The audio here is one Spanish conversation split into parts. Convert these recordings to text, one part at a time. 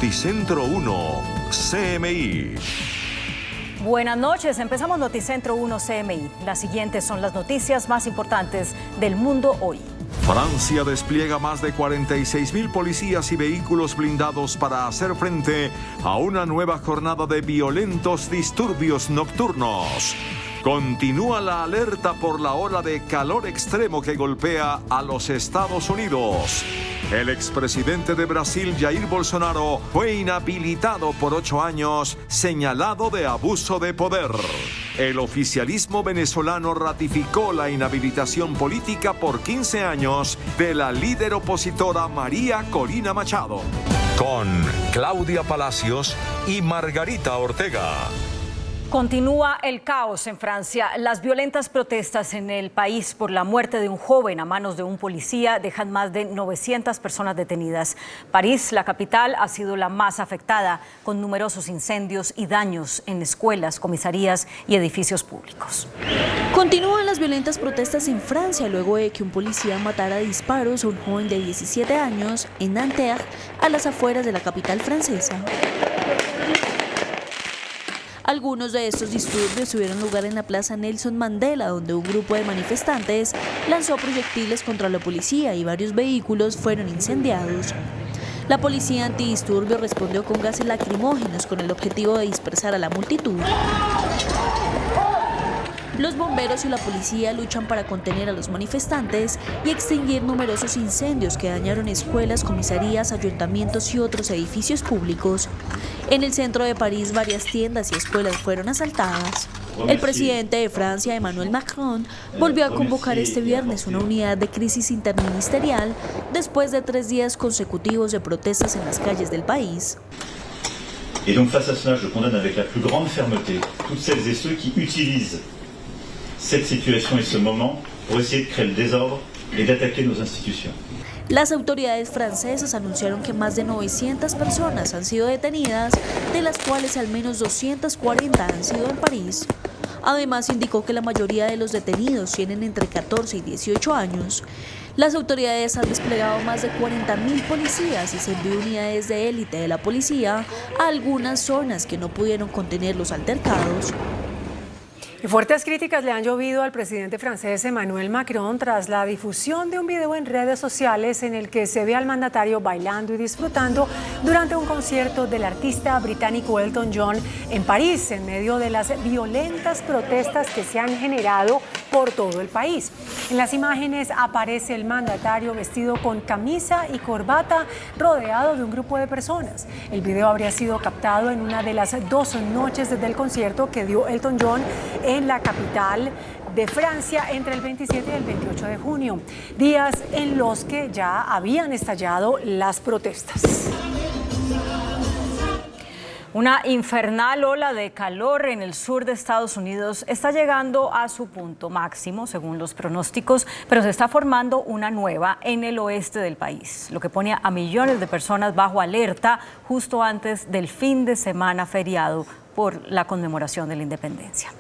Noticentro 1, CMI. Buenas noches, empezamos Noticentro 1 CMI. Las siguientes son las noticias más importantes del mundo hoy. Francia despliega más de 46.000 policías y vehículos blindados para hacer frente a una nueva jornada de violentos disturbios nocturnos. Continúa la alerta por la ola de calor extremo que golpea a los Estados Unidos. El expresidente de Brasil, Jair Bolsonaro, fue inhabilitado por 8 años, señalado de abuso de poder. El oficialismo venezolano ratificó la inhabilitación política por 15 años de la líder opositora María Corina Machado. Con Claudia Palacios y Margarita Ortega. Continúa el caos en Francia. Las violentas protestas en el país por la muerte de un joven a manos de un policía dejan más de 900 personas detenidas. París, la capital, ha sido la más afectada, con numerosos incendios y daños en escuelas, comisarías y edificios públicos. Continúan las violentas protestas en Francia luego de que un policía matara a disparos a un joven de 17 años en Nanterre, a las afueras de la capital francesa. Algunos de estos disturbios tuvieron lugar en la Plaza Nelson Mandela, donde un grupo de manifestantes lanzó proyectiles contra la policía y varios vehículos fueron incendiados. La policía antidisturbios respondió con gases lacrimógenos con el objetivo de dispersar a la multitud. Los bomberos y la policía luchan para contener a los manifestantes y extinguir numerosos incendios que dañaron escuelas, comisarías, ayuntamientos y otros edificios públicos. En el centro de París, varias tiendas y escuelas fueron asaltadas. El presidente de Francia, Emmanuel Macron, volvió a convocar este viernes una unidad de crisis interministerial después de 3 días consecutivos de protestas en las calles del país. Et donc face à cela, je condamne avec la plus grande fermeté toutes celles et ceux qui utilisent cette situation et ce moment pour essayer de créer le désordre et d'attaquer nos institutions. Las autoridades francesas anunciaron que más de 900 personas han sido detenidas, de las cuales al menos 240 han sido en París. Además, indicó que la mayoría de los detenidos tienen entre 14 y 18 años. Las autoridades han desplegado más de 40.000 policías y se envió unidades de élite de la policía a algunas zonas que no pudieron contener los altercados. Y fuertes críticas le han llovido al presidente francés Emmanuel Macron tras la difusión de un video en redes sociales en el que se ve al mandatario bailando y disfrutando durante un concierto del artista británico Elton John en París, en medio de las violentas protestas que se han generado por todo el país. En las imágenes aparece el mandatario vestido con camisa y corbata, rodeado de un grupo de personas. El video habría sido captado en una de las 2 noches desde el concierto que dio Elton John en la capital de Francia entre el 27 y el 28 de junio, días en los que ya habían estallado las protestas. Una infernal ola de calor en el sur de Estados Unidos está llegando a su punto máximo, según los pronósticos, pero se está formando una nueva en el oeste del país, lo que pone a millones de personas bajo alerta justo antes del fin de semana feriado por la conmemoración de la independencia.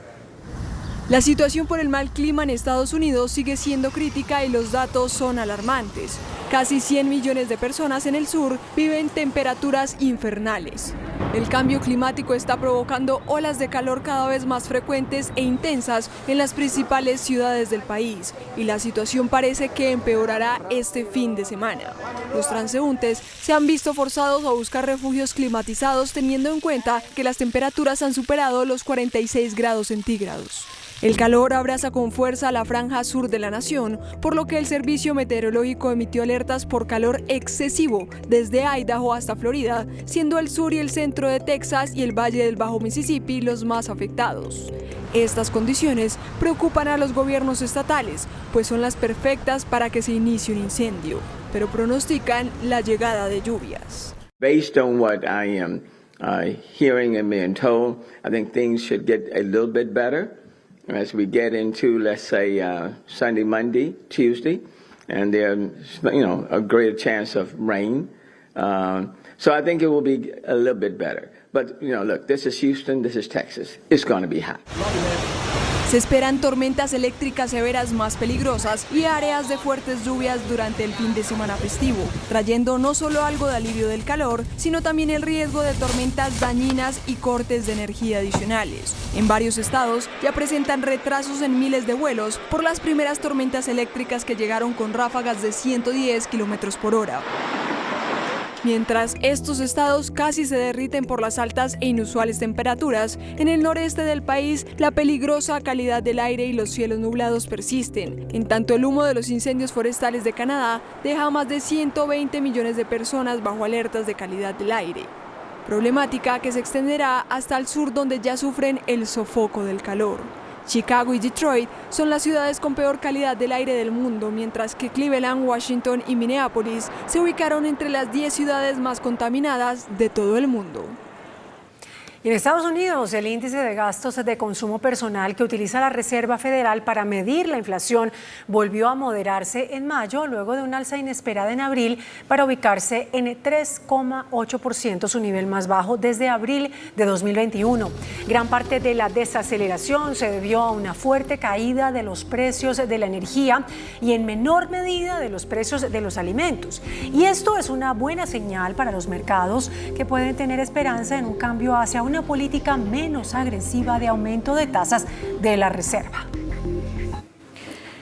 La situación por el mal clima en Estados Unidos sigue siendo crítica y los datos son alarmantes. Casi 100 millones de personas en el sur viven temperaturas infernales. El cambio climático está provocando olas de calor cada vez más frecuentes e intensas en las principales ciudades del país, y la situación parece que empeorará este fin de semana. Los transeúntes se han visto forzados a buscar refugios climatizados, teniendo en cuenta que las temperaturas han superado los 46 grados centígrados. El calor abraza con fuerza la franja sur de la nación, por lo que el Servicio Meteorológico emitió alertas por calor excesivo desde Idaho hasta Florida, siendo el sur y el centro de Texas y el Valle del Bajo Mississippi los más afectados. Estas condiciones preocupan a los gobiernos estatales, pues son las perfectas para que se inicie un incendio, pero pronostican la llegada de lluvias. Based on what I am hearing and being told, I think things should get a little bit better as we get into, let's say, Sunday, Monday, Tuesday, and there's, a greater chance of rain. So I think it will be a little bit better. But, look, this is Houston, this is Texas. It's going to be hot. Se esperan tormentas eléctricas severas más peligrosas y áreas de fuertes lluvias durante el fin de semana festivo, trayendo no solo algo de alivio del calor, sino también el riesgo de tormentas dañinas y cortes de energía adicionales. En varios estados ya presentan retrasos en miles de vuelos por las primeras tormentas eléctricas que llegaron con ráfagas de 110 kilómetros por hora. Mientras estos estados casi se derriten por las altas e inusuales temperaturas, en el noreste del país la peligrosa calidad del aire y los cielos nublados persisten. En tanto, el humo de los incendios forestales de Canadá deja a más de 120 millones de personas bajo alertas de calidad del aire. Problemática que se extenderá hasta el sur, donde ya sufren el sofoco del calor. Chicago y Detroit son las ciudades con peor calidad del aire del mundo, mientras que Cleveland, Washington y Minneapolis se ubicaron entre las 10 ciudades más contaminadas de todo el mundo. Y en Estados Unidos, el índice de gastos de consumo personal que utiliza la Reserva Federal para medir la inflación volvió a moderarse en mayo, luego de una alza inesperada en abril, para ubicarse en 3,8%, su nivel más bajo desde abril de 2021. Gran parte de la desaceleración se debió a una fuerte caída de los precios de la energía y en menor medida de los precios de los alimentos. Y esto es una buena señal para los mercados, que pueden tener esperanza en un cambio hacia una política menos agresiva de aumento de tasas de la Reserva.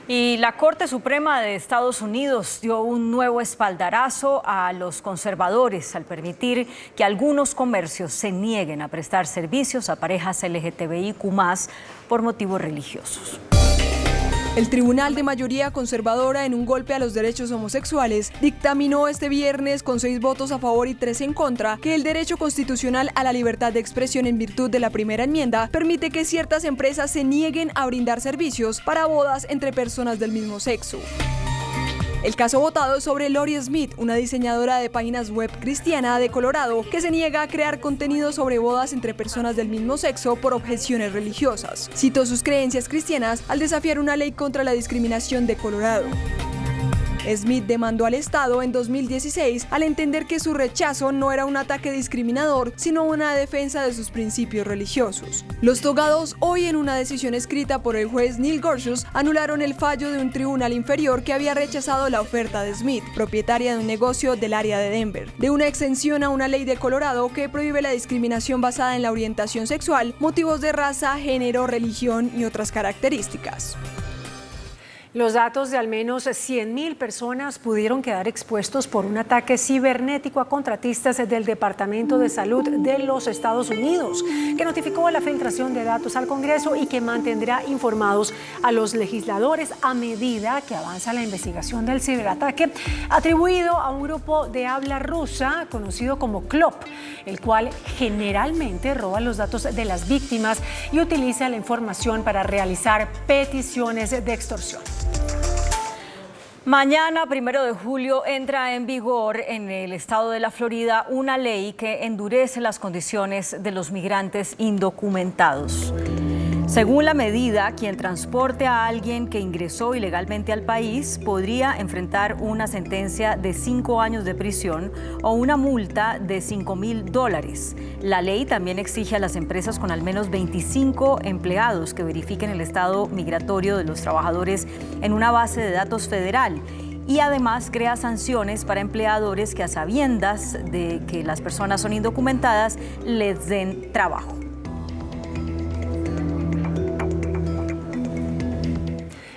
Y la Corte Suprema de Estados Unidos dio un nuevo espaldarazo a los conservadores al permitir que algunos comercios se nieguen a prestar servicios a parejas LGTBIQ+ por motivos religiosos. El Tribunal de Mayoría Conservadora, en un golpe a los derechos homosexuales, dictaminó este viernes con 6 votos a favor y 3 en contra que el derecho constitucional a la libertad de expresión en virtud de la primera enmienda permite que ciertas empresas se nieguen a brindar servicios para bodas entre personas del mismo sexo. El caso votado es sobre Lori Smith, una diseñadora de páginas web cristiana de Colorado que se niega a crear contenido sobre bodas entre personas del mismo sexo por objeciones religiosas. Citó sus creencias cristianas al desafiar una ley contra la discriminación de Colorado. Smith demandó al Estado en 2016 al entender que su rechazo no era un ataque discriminador, sino una defensa de sus principios religiosos. Los togados, hoy en una decisión escrita por el juez Neil Gorsuch, anularon el fallo de un tribunal inferior que había rechazado la oferta de Smith, propietaria de un negocio del área de Denver, de una exención a una ley de Colorado que prohíbe la discriminación basada en la orientación sexual, motivos de raza, género, religión y otras características. Los datos de al menos 100.000 personas pudieron quedar expuestos por un ataque cibernético a contratistas del Departamento de Salud de los Estados Unidos, que notificó la filtración de datos al Congreso y que mantendrá informados a los legisladores a medida que avanza la investigación del ciberataque atribuido a un grupo de habla rusa conocido como CLOP, el cual generalmente roba los datos de las víctimas y utiliza la información para realizar peticiones de extorsión. Mañana, 1 de julio, entra en vigor en el estado de la Florida una ley que endurece las condiciones de los migrantes indocumentados. Según la medida, quien transporte a alguien que ingresó ilegalmente al país podría enfrentar una sentencia de 5 años de prisión o una multa de $5,000. La ley también exige a las empresas con al menos 25 empleados que verifiquen el estado migratorio de los trabajadores en una base de datos federal. Y además crea sanciones para empleadores que, a sabiendas de que las personas son indocumentadas, les den trabajo.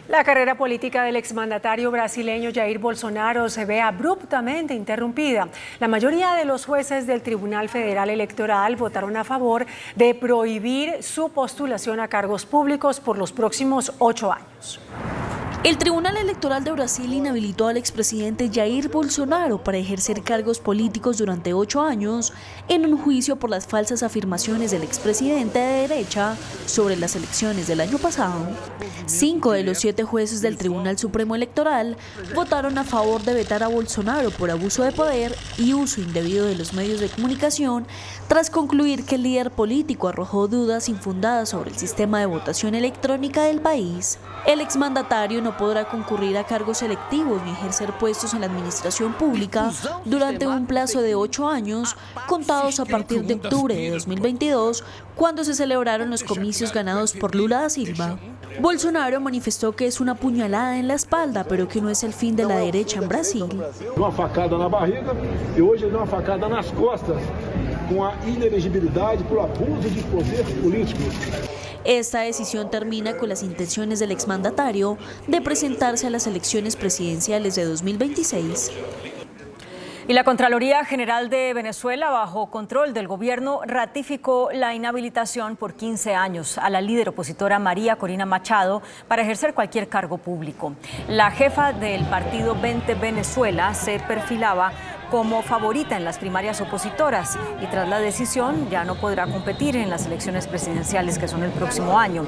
La carrera política del exmandatario brasileño Jair Bolsonaro se ve abruptamente interrumpida. La mayoría de los jueces del Tribunal Federal Electoral votaron a favor de prohibir su postulación a cargos públicos por los próximos 8 años. El Tribunal Electoral de Brasil inhabilitó al expresidente Jair Bolsonaro para ejercer cargos políticos durante 8 años en un juicio por las falsas afirmaciones del expresidente de derecha sobre las elecciones del año pasado. 5 de los 7 jueces del Tribunal Supremo Electoral votaron a favor de vetar a Bolsonaro por abuso de poder y uso indebido de los medios de comunicación, tras concluir que el líder político arrojó dudas infundadas sobre el sistema de votación electrónica del país. El exmandatario no no podrá concurrir a cargos selectivos ni ejercer puestos en la administración pública durante un plazo de 8 años, contados a partir de octubre de 2022, cuando se celebraron los comicios ganados por Lula da Silva. Bolsonaro manifestó que es una puñalada en la espalda, pero que no es el fin de la derecha en Brasil. Uma facada na barriga e hoje uma facada nas costas, com a inelegibilidade por abuso de poder político. Esta decisión termina con las intenciones del exmandatario de presentarse a las elecciones presidenciales de 2026. Y la Contraloría General de Venezuela, bajo control del gobierno, ratificó la inhabilitación por 15 años a la líder opositora María Corina Machado para ejercer cualquier cargo público. La jefa del partido 20 Venezuela se perfilaba como favorita en las primarias opositoras y tras la decisión ya no podrá competir en las elecciones presidenciales que son el próximo año.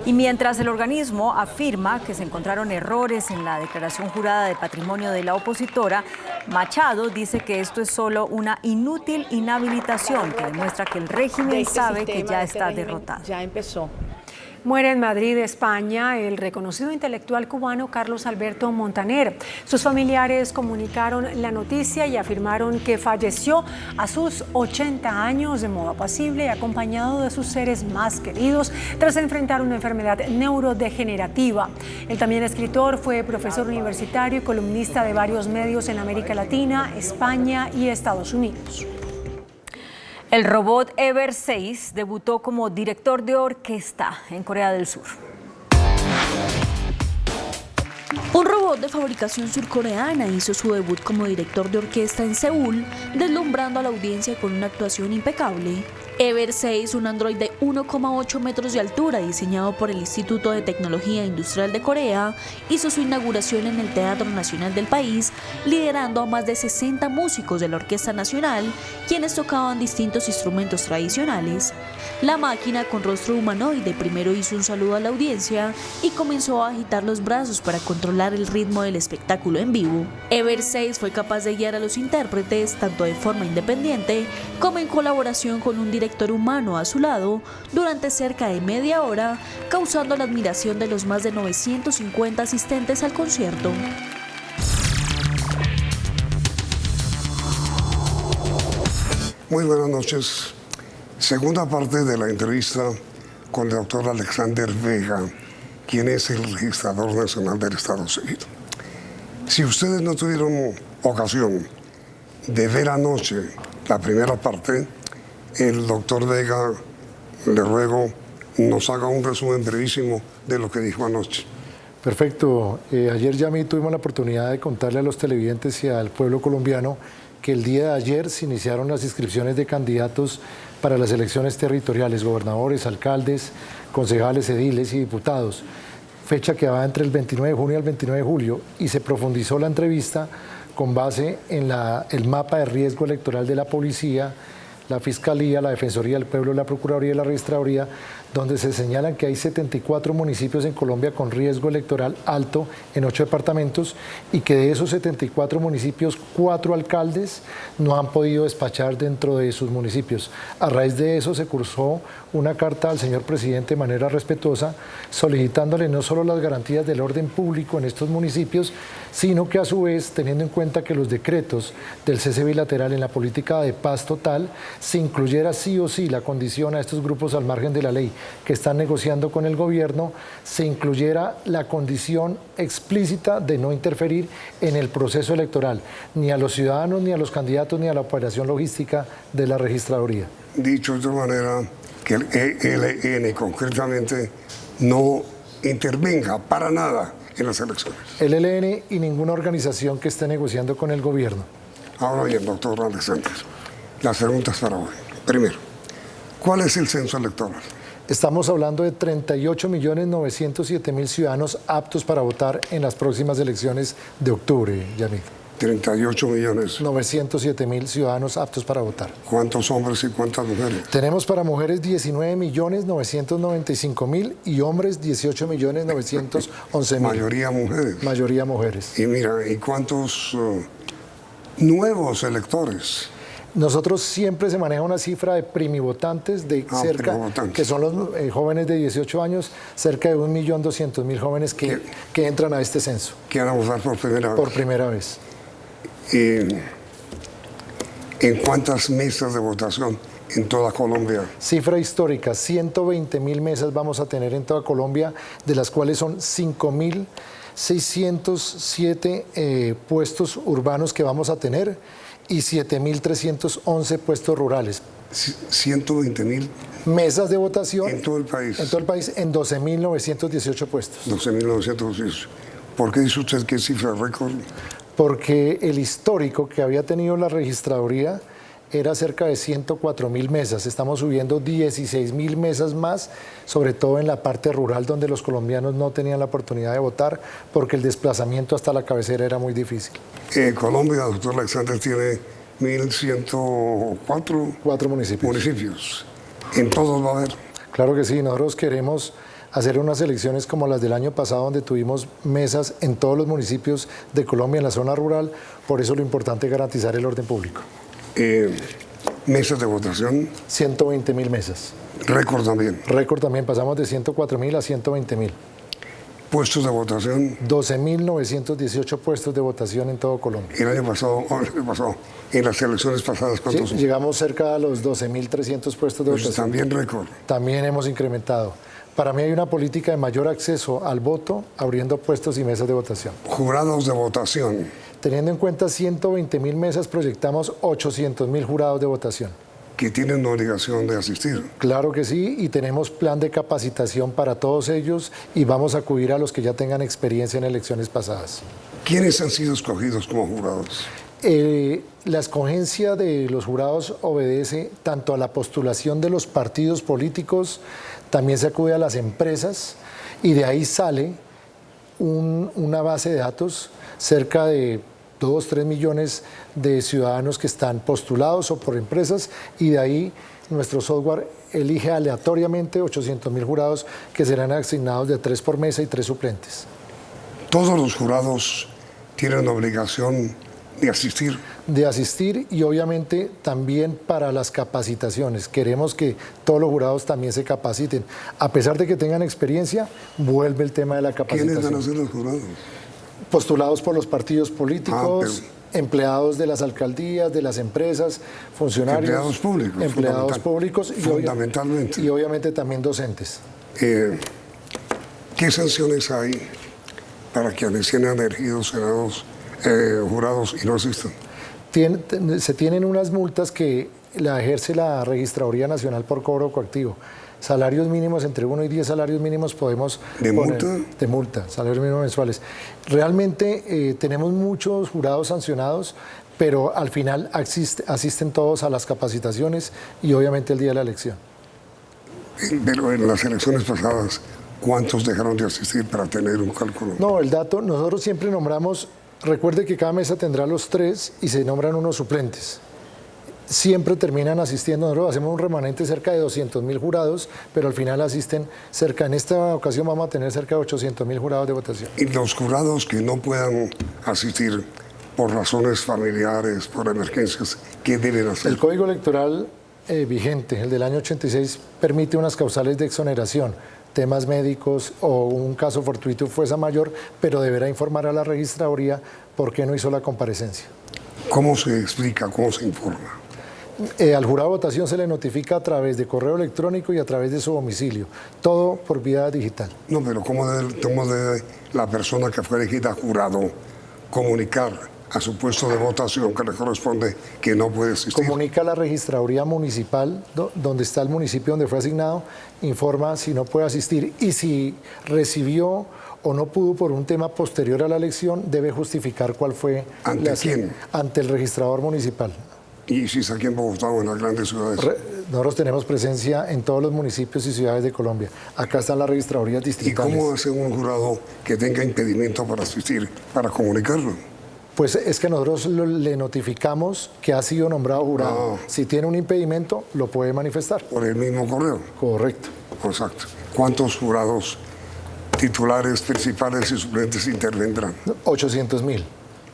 Y mientras el organismo afirma que se encontraron errores en la declaración jurada de patrimonio de la opositora, Machado dice que esto es solo una inútil inhabilitación que demuestra que el régimen sabe que ya está derrotado. Ya empezó. Muere en Madrid, España, el reconocido intelectual cubano Carlos Alberto Montaner. Sus familiares comunicaron la noticia y afirmaron que falleció a sus 80 años de modo apacible y acompañado de sus seres más queridos tras enfrentar una enfermedad neurodegenerativa. El también escritor fue profesor universitario y columnista de varios medios en América Latina, España y Estados Unidos. El robot Ever 6 debutó como director de orquesta en Corea del Sur. Un robot de fabricación surcoreana hizo su debut como director de orquesta en Seúl, deslumbrando a la audiencia con una actuación impecable. Ever 6, un androide de 1,8 metros de altura diseñado por el Instituto de Tecnología Industrial de Corea, hizo su inauguración en el Teatro Nacional del país, liderando a más de 60 músicos de la Orquesta Nacional, quienes tocaban distintos instrumentos tradicionales. La máquina con rostro humanoide primero hizo un saludo a la audiencia y comenzó a agitar los brazos para controlar el ritmo del espectáculo en vivo. Ever 6 fue capaz de guiar a los intérpretes tanto de forma independiente como en colaboración con un director humano a su lado durante cerca de media hora, causando la admiración de los más de 950 asistentes al concierto. Muy buenas noches. Segunda parte de la entrevista con el doctor Alexander Vega, quien es el registrador nacional del Estado Civil. Si ustedes no tuvieron ocasión de ver anoche la primera parte, el doctor Vega, le ruego, nos haga un resumen brevísimo de lo que dijo anoche. Perfecto. Ayer ya tuvimos la oportunidad de contarle a los televidentes y al pueblo colombiano que el día de ayer se iniciaron las inscripciones de candidatos para las elecciones territoriales, gobernadores, alcaldes, concejales, ediles y diputados, fecha que va entre el 29 de junio y el 29 de julio, y se profundizó la entrevista con base en el mapa de riesgo electoral de la policía, la Fiscalía, la Defensoría del Pueblo, la Procuraduría y la Registraduría, donde se señalan que hay 74 municipios en Colombia con riesgo electoral alto en 8 departamentos y que de esos 74 municipios, 4 alcaldes no han podido despachar dentro de sus municipios. A raíz de eso se cursó una carta al señor presidente de manera respetuosa, solicitándole no solo las garantías del orden público en estos municipios, sino que a su vez, teniendo en cuenta que los decretos del cese bilateral en la política de paz total, se incluyera sí o sí la condición a estos grupos al margen de la ley que están negociando con el gobierno, se incluyera la condición explícita de no interferir en el proceso electoral, ni a los ciudadanos, ni a los candidatos, ni a la operación logística de la registraduría. Dicho de otra manera, que el ELN concretamente no intervenga para nada en las elecciones. El ELN y ninguna organización que esté negociando con el gobierno. Ahora bien, doctor Alexander, las preguntas para hoy. Primero, ¿cuál es el censo electoral? Estamos hablando de 38.907.000 ciudadanos aptos para votar en las próximas elecciones de octubre, Yamil. 38.907.000 ciudadanos aptos para votar. ¿Cuántos hombres y cuántas mujeres? Tenemos para mujeres 19.995.000 y hombres 18.911.000. Mayoría mujeres. Mayoría mujeres. Y mira, ¿y cuántos nuevos electores? Nosotros siempre se maneja una cifra de primivotantes de que son los jóvenes de 18 años, cerca de 1.200.000 jóvenes que entran a este censo. Que van a votar por primera vez. Por primera vez. ¿En cuántas mesas de votación en toda Colombia? Cifra histórica, 120.000 mesas vamos a tener en toda Colombia, de las cuales son 5.607 puestos urbanos que vamos a tener y 7.311 puestos rurales. 120.000 mesas de votación en todo el país. En todo el país, en 12.918 puestos. 12.918. ¿Por qué dice usted que es cifra récord? Porque el histórico que había tenido la registraduría era cerca de 104.000 mesas. Estamos subiendo 16.000 mesas más, sobre todo en la parte rural donde los colombianos no tenían la oportunidad de votar porque el desplazamiento hasta la cabecera era muy difícil. Colombia, doctor Alexander, tiene 1.104 municipios. ¿En todos va a haber? Claro que sí, nosotros queremos hacer unas elecciones como las del año pasado, donde tuvimos mesas en todos los municipios de Colombia, en la zona rural. Por eso lo importante es garantizar el orden público. ¿Mesas de votación? 120.000 mesas. ¿Récord también? Récord también, pasamos de 104.000 a 120.000. ¿Puestos de votación? 12.918 puestos de votación en todo Colombia. El año pasado, en las elecciones pasadas, ¿cuántos? Sí, llegamos cerca a los 12.300 puestos de votación. También récord. También hemos incrementado. Para mí hay una política de mayor acceso al voto, abriendo puestos y mesas de votación. Jurados de votación. Teniendo en cuenta 120.000 mesas, proyectamos 800.000 jurados de votación. ¿Que tienen obligación de asistir? Claro que sí, y tenemos plan de capacitación para todos ellos y vamos a acudir a los que ya tengan experiencia en elecciones pasadas. ¿Quiénes han sido escogidos como jurados? La escogencia de los jurados obedece tanto a la postulación de los partidos políticos, también se acude a las empresas y de ahí sale una base de datos, cerca de 2-3 millones de ciudadanos que están postulados o por empresas, y de ahí nuestro software elige aleatoriamente 800.000 jurados que serán asignados de 3 por mesa y 3 suplentes. ¿Todos los jurados tienen obligación de asistir? De asistir, y obviamente también para las capacitaciones. Queremos que todos los jurados también se capaciten. A pesar de que tengan experiencia, vuelve el tema de la capacitación. ¿Quiénes van a ser los jurados? Postulados por los partidos políticos, empleados de las alcaldías, de las empresas, funcionarios. Empleados públicos. Fundamentalmente. Y obviamente también docentes. ¿Qué sanciones hay para quienes sean elegidos jurados y no asistan? Se tienen unas multas que la ejerce la Registraduría Nacional por cobro coactivo. Salarios mínimos, entre 1 y 10 salarios mínimos podemos poner. De multa, salarios mínimos mensuales. Realmente tenemos muchos jurados sancionados, pero al final asisten todos a las capacitaciones y obviamente el día de la elección. Pero en las elecciones pasadas, ¿cuántos dejaron de asistir para tener un cálculo? No, el dato, nosotros siempre nombramos, recuerde que cada mesa tendrá los 3 y se nombran unos suplentes. Siempre terminan asistiendo, nosotros hacemos un remanente cerca de 200.000 jurados, pero al final asisten en esta ocasión vamos a tener cerca de 800.000 jurados de votación. ¿Y los jurados que no puedan asistir por razones familiares, por emergencias, qué deben hacer? El Código Electoral vigente, el del año 86, permite unas causales de exoneración, temas médicos o un caso fortuito fuerza mayor, pero deberá informar a la registraduría por qué no hizo la comparecencia. ¿Cómo se explica, cómo se informa? Al jurado de votación se le notifica a través de correo electrónico y a través de su domicilio, todo por vía digital. No, pero ¿cómo debe la persona que fue elegida jurado comunicar a su puesto de votación que le corresponde que no puede asistir? Comunica a la registraduría municipal, donde está el municipio donde fue asignado, informa si no puede asistir y si recibió o no pudo por un tema posterior a la elección, debe justificar cuál fue. ¿Ante quién? Ante el registrador municipal. ¿Y si está aquí en Bogotá o en las grandes ciudades? Nosotros tenemos presencia en todos los municipios y ciudades de Colombia. Acá están las registradurías distritales. ¿Y cómo hace un jurado que tenga impedimento para asistir, para comunicarlo? Pues es que nosotros le notificamos que ha sido nombrado jurado. Si tiene un impedimento, lo puede manifestar. ¿Por el mismo correo? Correcto. Exacto. ¿Cuántos jurados titulares, principales y suplentes intervendrán? 800.000.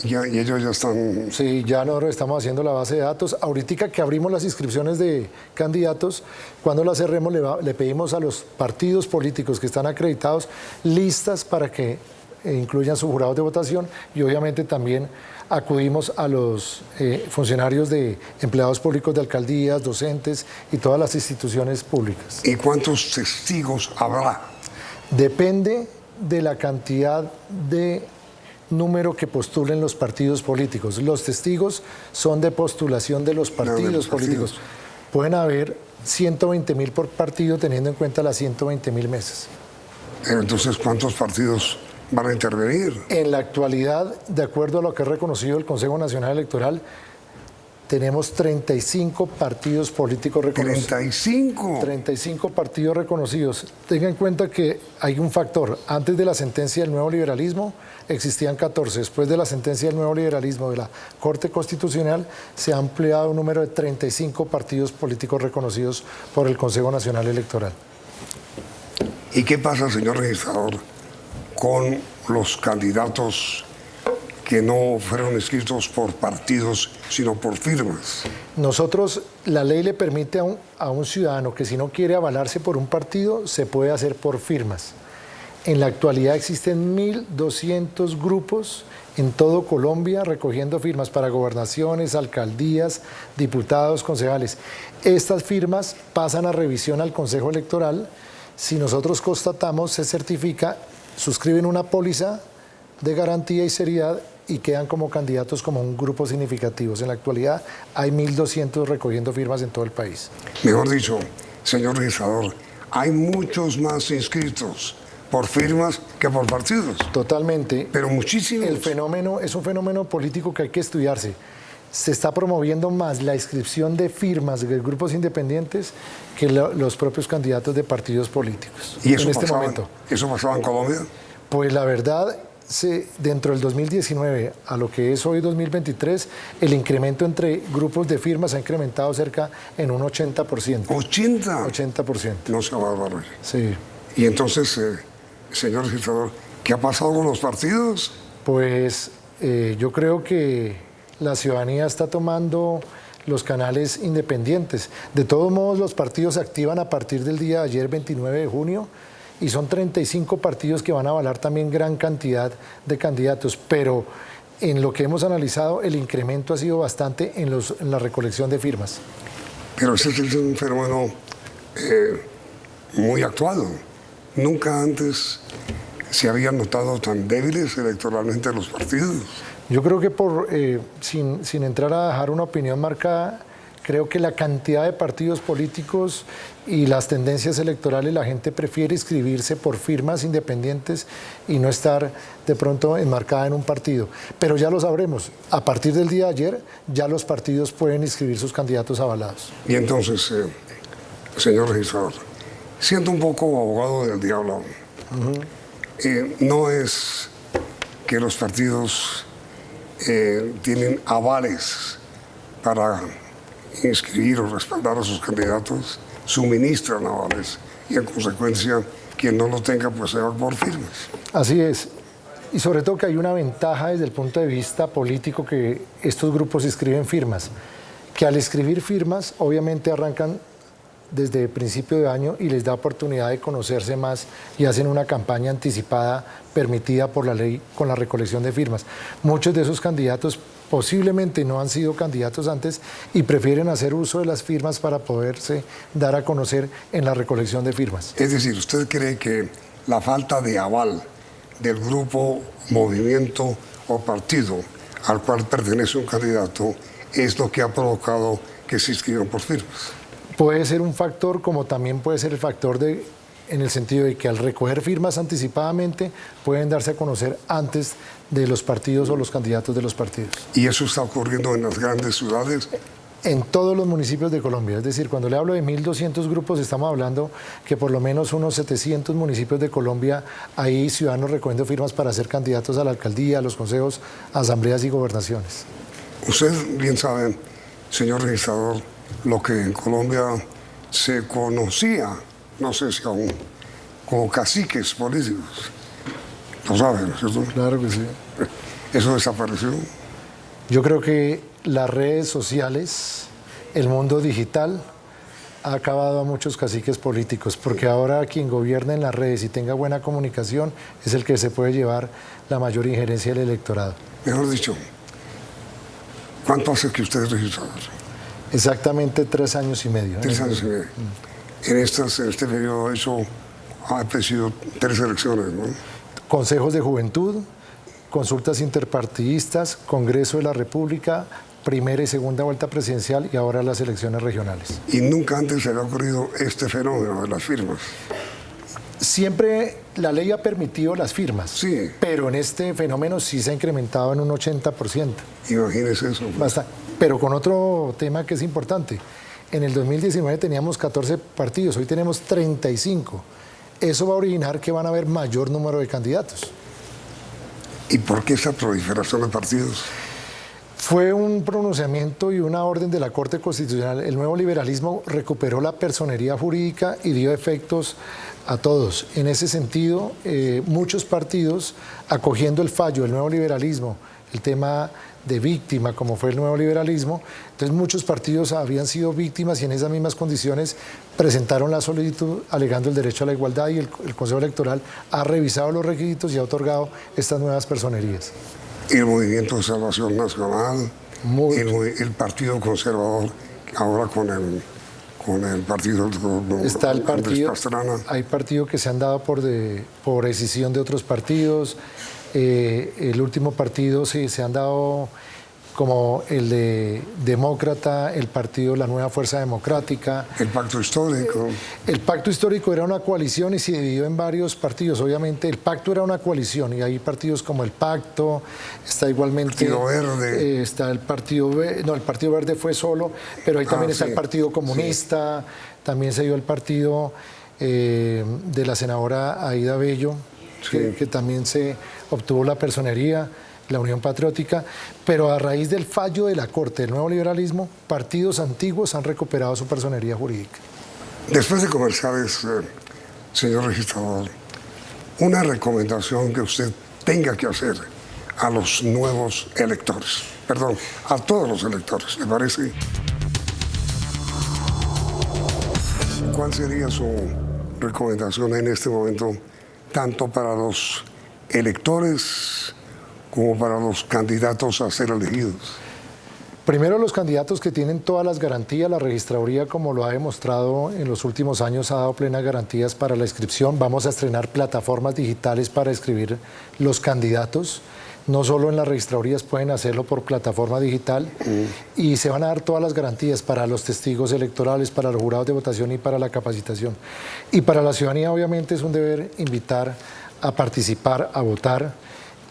Y ellos ya están... Sí, ya nosotros estamos haciendo la base de datos. Ahorita que abrimos las inscripciones de candidatos, cuando las cerremos le pedimos a los partidos políticos que están acreditados listas para que incluyan sus jurados de votación, y obviamente también acudimos a los funcionarios de empleados públicos de alcaldías, docentes y todas las instituciones públicas. ¿Y cuántos testigos habrá? Depende de la cantidad de número que postulen los partidos políticos. Los testigos son de postulación de los partidos políticos. Pueden haber 120.000 por partido, teniendo en cuenta las 120.000 mesas. Pero entonces, ¿cuántos partidos van a intervenir? En la actualidad, de acuerdo a lo que ha reconocido el Consejo Nacional Electoral, tenemos 35 partidos políticos reconocidos. 35. 35 partidos reconocidos. Tenga en cuenta que hay un factor. Antes de la sentencia del nuevo liberalismo existían 14. Después de la sentencia del nuevo liberalismo de la Corte Constitucional se ha ampliado un número de 35 partidos políticos reconocidos por el Consejo Nacional Electoral. ¿Y qué pasa, señor registrador, con los candidatos que no fueron inscritos por partidos, sino por firmas? Nosotros, la ley le permite a un ciudadano que si no quiere avalarse por un partido, se puede hacer por firmas. En la actualidad existen 1.200 grupos en todo Colombia recogiendo firmas para gobernaciones, alcaldías, diputados, concejales. Estas firmas pasan a revisión al Consejo Electoral. Si nosotros constatamos, se certifica, suscriben una póliza de garantía y seriedad y quedan como candidatos como un grupo significativo. En la actualidad hay 1.200 recogiendo firmas en todo el país. Mejor dicho, señor registrador, hay muchos más inscritos por firmas que por partidos. Totalmente. Pero muchísimos. El fenómeno es un fenómeno político que hay que estudiarse. Se está promoviendo más la inscripción de firmas de grupos independientes que los propios candidatos de partidos políticos. ¿Y eso en este momento? ¿Eso pasaba en Colombia? Pues la verdad, dentro del 2019 a lo que es hoy 2023, el incremento entre grupos de firmas ha incrementado cerca en un 80%. ¿80? 80%. No se va a barrer. Sí. Y entonces, señor registrador, ¿qué ha pasado con los partidos? Pues yo creo que la ciudadanía está tomando los canales independientes. De todos modos, los partidos se activan a partir del día de ayer, 29 de junio, y son 35 partidos que van a avalar también gran cantidad de candidatos, pero en lo que hemos analizado, el incremento ha sido bastante en la recolección de firmas. Pero ese es un fenómeno muy actual. Nunca antes se habían notado tan débiles electoralmente los partidos. Yo creo que sin entrar a dejar una opinión marcada, creo que la cantidad de partidos políticos y las tendencias electorales, la gente prefiere inscribirse por firmas independientes y no estar de pronto enmarcada en un partido. Pero ya lo sabremos, a partir del día de ayer ya los partidos pueden inscribir sus candidatos avalados. Y entonces, señor registrador, siendo un poco abogado del diablo, no es que los partidos tienen avales para inscribir o respaldar a sus candidatos, suministran avales y en consecuencia quien no lo tenga pues se va por firmas. Así es, y sobre todo que hay una ventaja desde el punto de vista político que estos grupos inscriben firmas, que al escribir firmas obviamente arrancan desde el principio de año y les da oportunidad de conocerse más y hacen una campaña anticipada permitida por la ley con la recolección de firmas. Muchos de esos candidatos posiblemente no han sido candidatos antes y prefieren hacer uso de las firmas para poderse dar a conocer en la recolección de firmas. Es decir, ¿usted cree que la falta de aval del grupo, movimiento o partido al cual pertenece un candidato es lo que ha provocado que se inscriban por firmas? Puede ser un factor, como también puede ser el factor en el sentido de que al recoger firmas anticipadamente pueden darse a conocer antes de los partidos o los candidatos de los partidos. ¿Y eso está ocurriendo en las grandes ciudades? En todos los municipios de Colombia, es decir, cuando le hablo de 1.200 grupos, estamos hablando que por lo menos unos 700 municipios de Colombia hay ciudadanos recogiendo firmas para ser candidatos a la alcaldía, a los consejos, asambleas y gobernaciones. Usted bien sabe, señor registrador, lo que en Colombia se conocía, no sé si aún, como caciques políticos. Lo saben, ¿cierto? Claro que sí. ¿Eso desapareció? Yo creo que las redes sociales, el mundo digital, ha acabado a muchos caciques políticos, porque ahora quien gobierna en las redes y tenga buena comunicación es el que se puede llevar la mayor injerencia del electorado. Mejor dicho, ¿cuánto hace que usted es registrador? Exactamente 3 años y medio. 3 años y medio. En este periodo ha presidido 3 elecciones, ¿no? Consejos de juventud, consultas interpartidistas, Congreso de la República, primera y segunda vuelta presidencial y ahora las elecciones regionales. ¿Y nunca antes se había ocurrido este fenómeno de las firmas? Siempre la ley ha permitido las firmas, sí, pero en este fenómeno sí se ha incrementado en un 80%. Imagínese eso. Pues. Basta. Pero con otro tema que es importante. En el 2019 teníamos 14 partidos, hoy tenemos 35. Eso va a originar que van a haber mayor número de candidatos. ¿Y por qué esa proliferación de partidos? Fue un pronunciamiento y una orden de la Corte Constitucional. El nuevo liberalismo recuperó la personería jurídica y dio efectos a todos. En ese sentido, muchos partidos, acogiendo el fallo del nuevo liberalismo, el tema de víctima, como fue el nuevo liberalismo, entonces muchos partidos habían sido víctimas y en esas mismas condiciones presentaron la solicitud alegando el derecho a la igualdad y el Consejo Electoral ha revisado los requisitos y ha otorgado estas nuevas personerías. El Movimiento de Salvación Nacional, el Partido Conservador, ahora con el partido está el partido, Pastrana. Hay partidos que se han dado por decisión de otros partidos. El último partido sí, se han dado como el de Demócrata, el partido La Nueva Fuerza Democrática. El Pacto Histórico. El Pacto Histórico era una coalición y se dividió en varios partidos. Obviamente el Pacto era una coalición y hay partidos como el Pacto, está igualmente... Partido Verde. Está el Partido Verde, no, el Partido Verde fue solo, pero ahí también está el Partido Comunista, también se dio el partido de la senadora Aida Bello, que también se obtuvo la personería, la Unión Patriótica, pero a raíz del fallo de la Corte del nuevo liberalismo, partidos antiguos han recuperado su personería jurídica. Después de comerciales, señor registrador, una recomendación que usted tenga que hacer a los nuevos electores, perdón, a todos los electores, ¿le parece? ¿Cuál sería su recomendación en este momento, tanto para los electores como para los candidatos a ser elegidos? Primero, los candidatos que tienen todas las garantías. La registraduría, como lo ha demostrado en los últimos años, ha dado plenas garantías para la inscripción. Vamos a estrenar plataformas digitales para inscribir los candidatos. No solo en las registradurías, pueden hacerlo por plataforma digital y se van a dar todas las garantías para los testigos electorales, para los jurados de votación y para la capacitación. Y para la ciudadanía, obviamente, es un deber invitar a participar, a votar.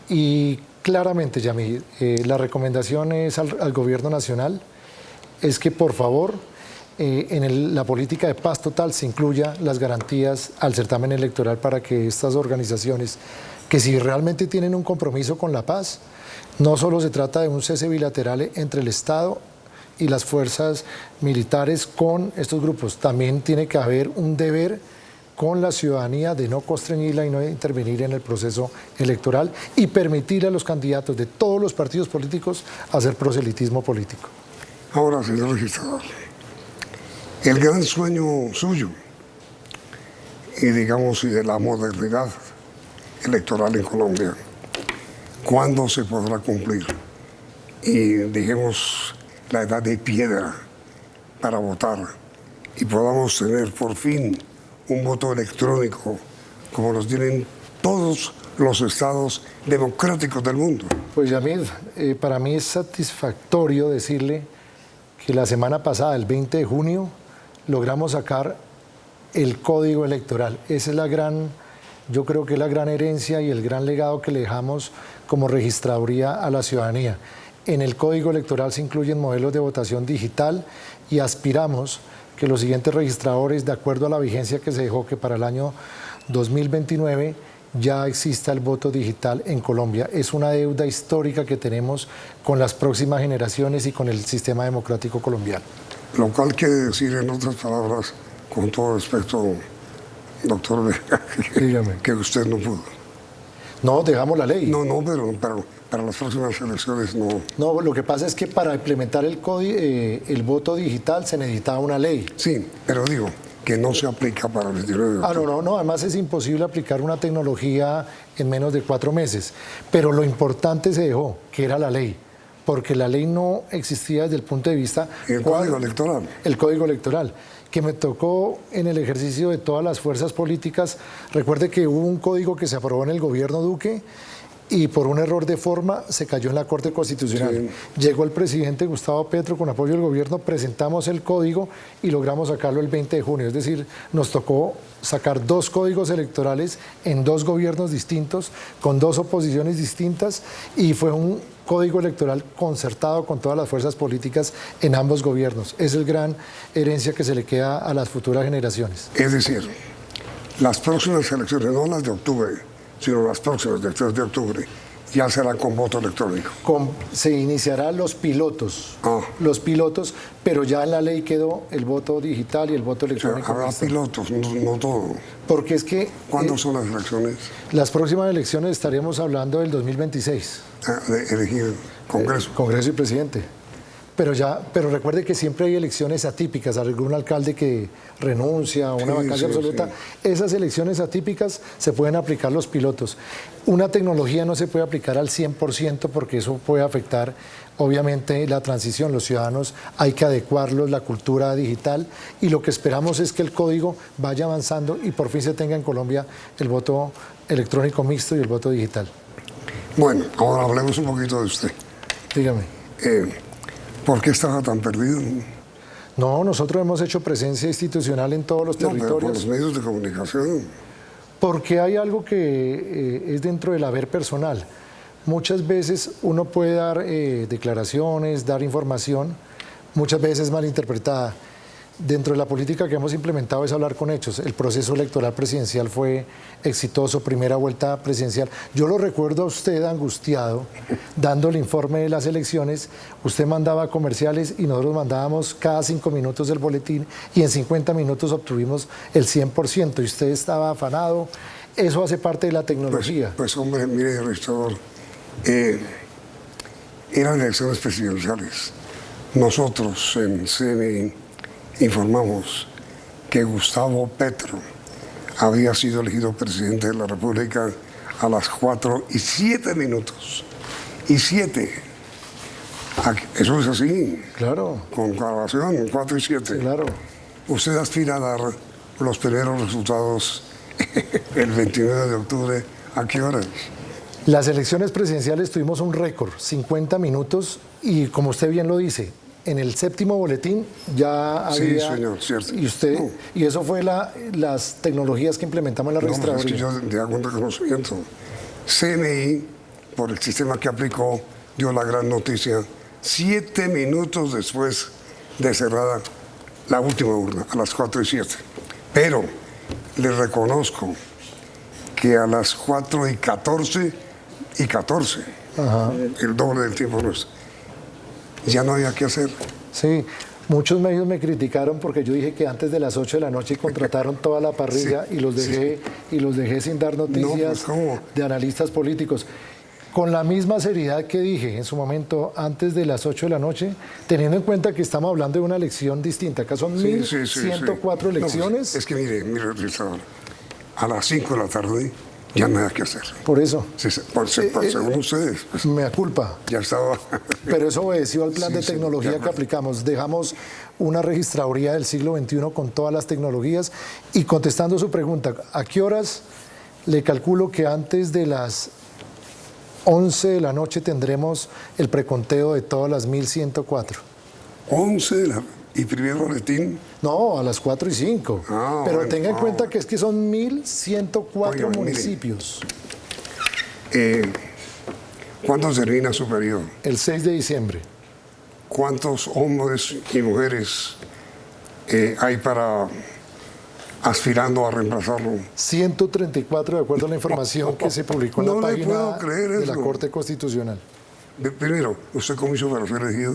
Y claramente, Yamil, la recomendación es al Gobierno Nacional, es que por favor en la política de paz total se incluya las garantías al certamen electoral para que estas organizaciones, que si realmente tienen un compromiso con la paz, no solo se trata de un cese bilateral entre el Estado y las fuerzas militares con estos grupos, también tiene que haber un deber con la ciudadanía de no constreñirla y no intervenir en el proceso electoral y permitir a los candidatos de todos los partidos políticos hacer proselitismo político. Ahora, señor registrador, el gran sueño suyo y digamos de la modernidad electoral en Colombia, ¿cuándo se podrá cumplir? Y dejemos la edad de piedra para votar y podamos tener por fin un voto electrónico como los tienen todos los estados democráticos del mundo. Pues Yamil, para mí es satisfactorio decirle que la semana pasada, el 20 de junio, logramos sacar el código electoral. Esa es la gran, yo creo que es la gran herencia y el gran legado que le dejamos como registraduría a la ciudadanía. En el código electoral se incluyen modelos de votación digital y aspiramos que los siguientes registradores, de acuerdo a la vigencia que se dejó, que para el año 2029 ya exista el voto digital en Colombia. Es una deuda histórica que tenemos con las próximas generaciones y con el sistema democrático colombiano. Lo cual quiere decir, en otras palabras, con todo respeto, doctor Vega, que usted no pudo. No, dejamos la ley. No, pero para las próximas elecciones no. No, lo que pasa es que para implementar el voto digital se necesitaba una ley. Sí, pero digo que no se aplica para el 29 de octubre. No, además es imposible aplicar una tecnología en menos de 4 meses. Pero lo importante se dejó, que era la ley, porque la ley no existía desde el punto de vista... El código electoral. El código electoral, que me tocó en el ejercicio de todas las fuerzas políticas. Recuerde que hubo un código que se aprobó en el gobierno Duque y por un error de forma se cayó en la Corte Constitucional. Sí. Llegó el presidente Gustavo Petro con apoyo del gobierno, presentamos el código y logramos sacarlo el 20 de junio. Es decir, nos tocó sacar 2 códigos electorales en 2 gobiernos distintos, con 2 oposiciones distintas, y fue un código electoral concertado con todas las fuerzas políticas en ambos gobiernos. Es el gran herencia que se le queda a las futuras generaciones. Es decir, las próximas elecciones, no las de octubre, sino las próximas del 3 de octubre, ya será con voto electrónico. Se iniciarán los pilotos, pero ya en la ley quedó el voto digital y el voto electrónico. O sea, habrá pilotos, no todo. Porque es que... ¿Cuándo son las elecciones? Las próximas elecciones estaremos hablando del 2026. De elegir Congreso. Congreso y presidente. Pero recuerde que siempre hay elecciones atípicas, algún alcalde que renuncia a una vacancia absoluta. Sí. Esas elecciones atípicas se pueden aplicar los pilotos. Una tecnología no se puede aplicar al 100% porque eso puede afectar obviamente la transición. Los ciudadanos hay que adecuarlos, la cultura digital, y lo que esperamos es que el código vaya avanzando y por fin se tenga en Colombia el voto electrónico mixto y el voto digital. Bueno, ahora hablemos un poquito de usted. Dígame. ¿Por qué estaba tan perdido? No, nosotros hemos hecho presencia institucional en todos los territorios. Pero por los medios de comunicación. Porque hay algo que es dentro del haber personal. Muchas veces uno puede dar declaraciones, dar información, muchas veces malinterpretada. Dentro de la política que hemos implementado es hablar con hechos. El proceso electoral presidencial fue exitoso, primera vuelta presidencial. Yo lo recuerdo a usted angustiado, dando el informe de las elecciones. Usted mandaba comerciales y nosotros mandábamos cada 5 minutos el boletín y en 50 minutos obtuvimos el 100% y usted estaba afanado. Eso hace parte de la tecnología. Pues hombre, mire, registrador, eran elecciones presidenciales. Nosotros en CNI informamos que Gustavo Petro había sido elegido presidente de la República a las 4:07. Y 7. Eso es así. Claro. Con grabación, 4:07. Claro. Usted aspira a dar los primeros resultados el 29 de octubre. ¿A qué horas? Las elecciones presidenciales tuvimos un récord, 50 minutos, y como usted bien lo dice, en el 7º boletín ya había... Sí, señor, cierto. Y usted, y eso fue las tecnologías que implementamos en la registraduría. Es que yo te hago un reconocimiento. CNI, por el sistema que aplicó, dio la gran noticia 7 minutos después de cerrada la última urna, a las 4:07. Pero le reconozco que a las 4:14, el doble del tiempo nuestro, ya no había que hacer. Sí, muchos medios me criticaron porque yo dije que antes de las 8 de la noche contrataron toda la parrilla y los dejé sin dar noticias de analistas políticos. Con la misma seriedad que dije en su momento antes de las 8 de la noche, teniendo en cuenta que estamos hablando de una elección distinta. Acá son 1.104 elecciones. Es que mire, a las 5 de la tarde ya nada que hacer. Por eso. Según ustedes. Pues, mea culpa. Ya estaba. Pero eso obedeció al plan de tecnología que aplicamos. Dejamos una registraduría del siglo XXI con todas las tecnologías. Y contestando su pregunta, ¿a qué horas? Le calculo que antes de las 11 de la noche tendremos el preconteo de todas las 1.104. 11 de la... ¿Y primer boletín? No, a las 4:05. Pero bueno, tenga en cuenta que es que son 1.104 municipios. ¿Cuándo termina su periodo? El 6 de diciembre. ¿Cuántos hombres y mujeres hay para aspirando a reemplazarlo? 134, de acuerdo a la información que se publicó en la página de la Corte Constitucional. Primero, ¿usted cómo hizo para ser elegido?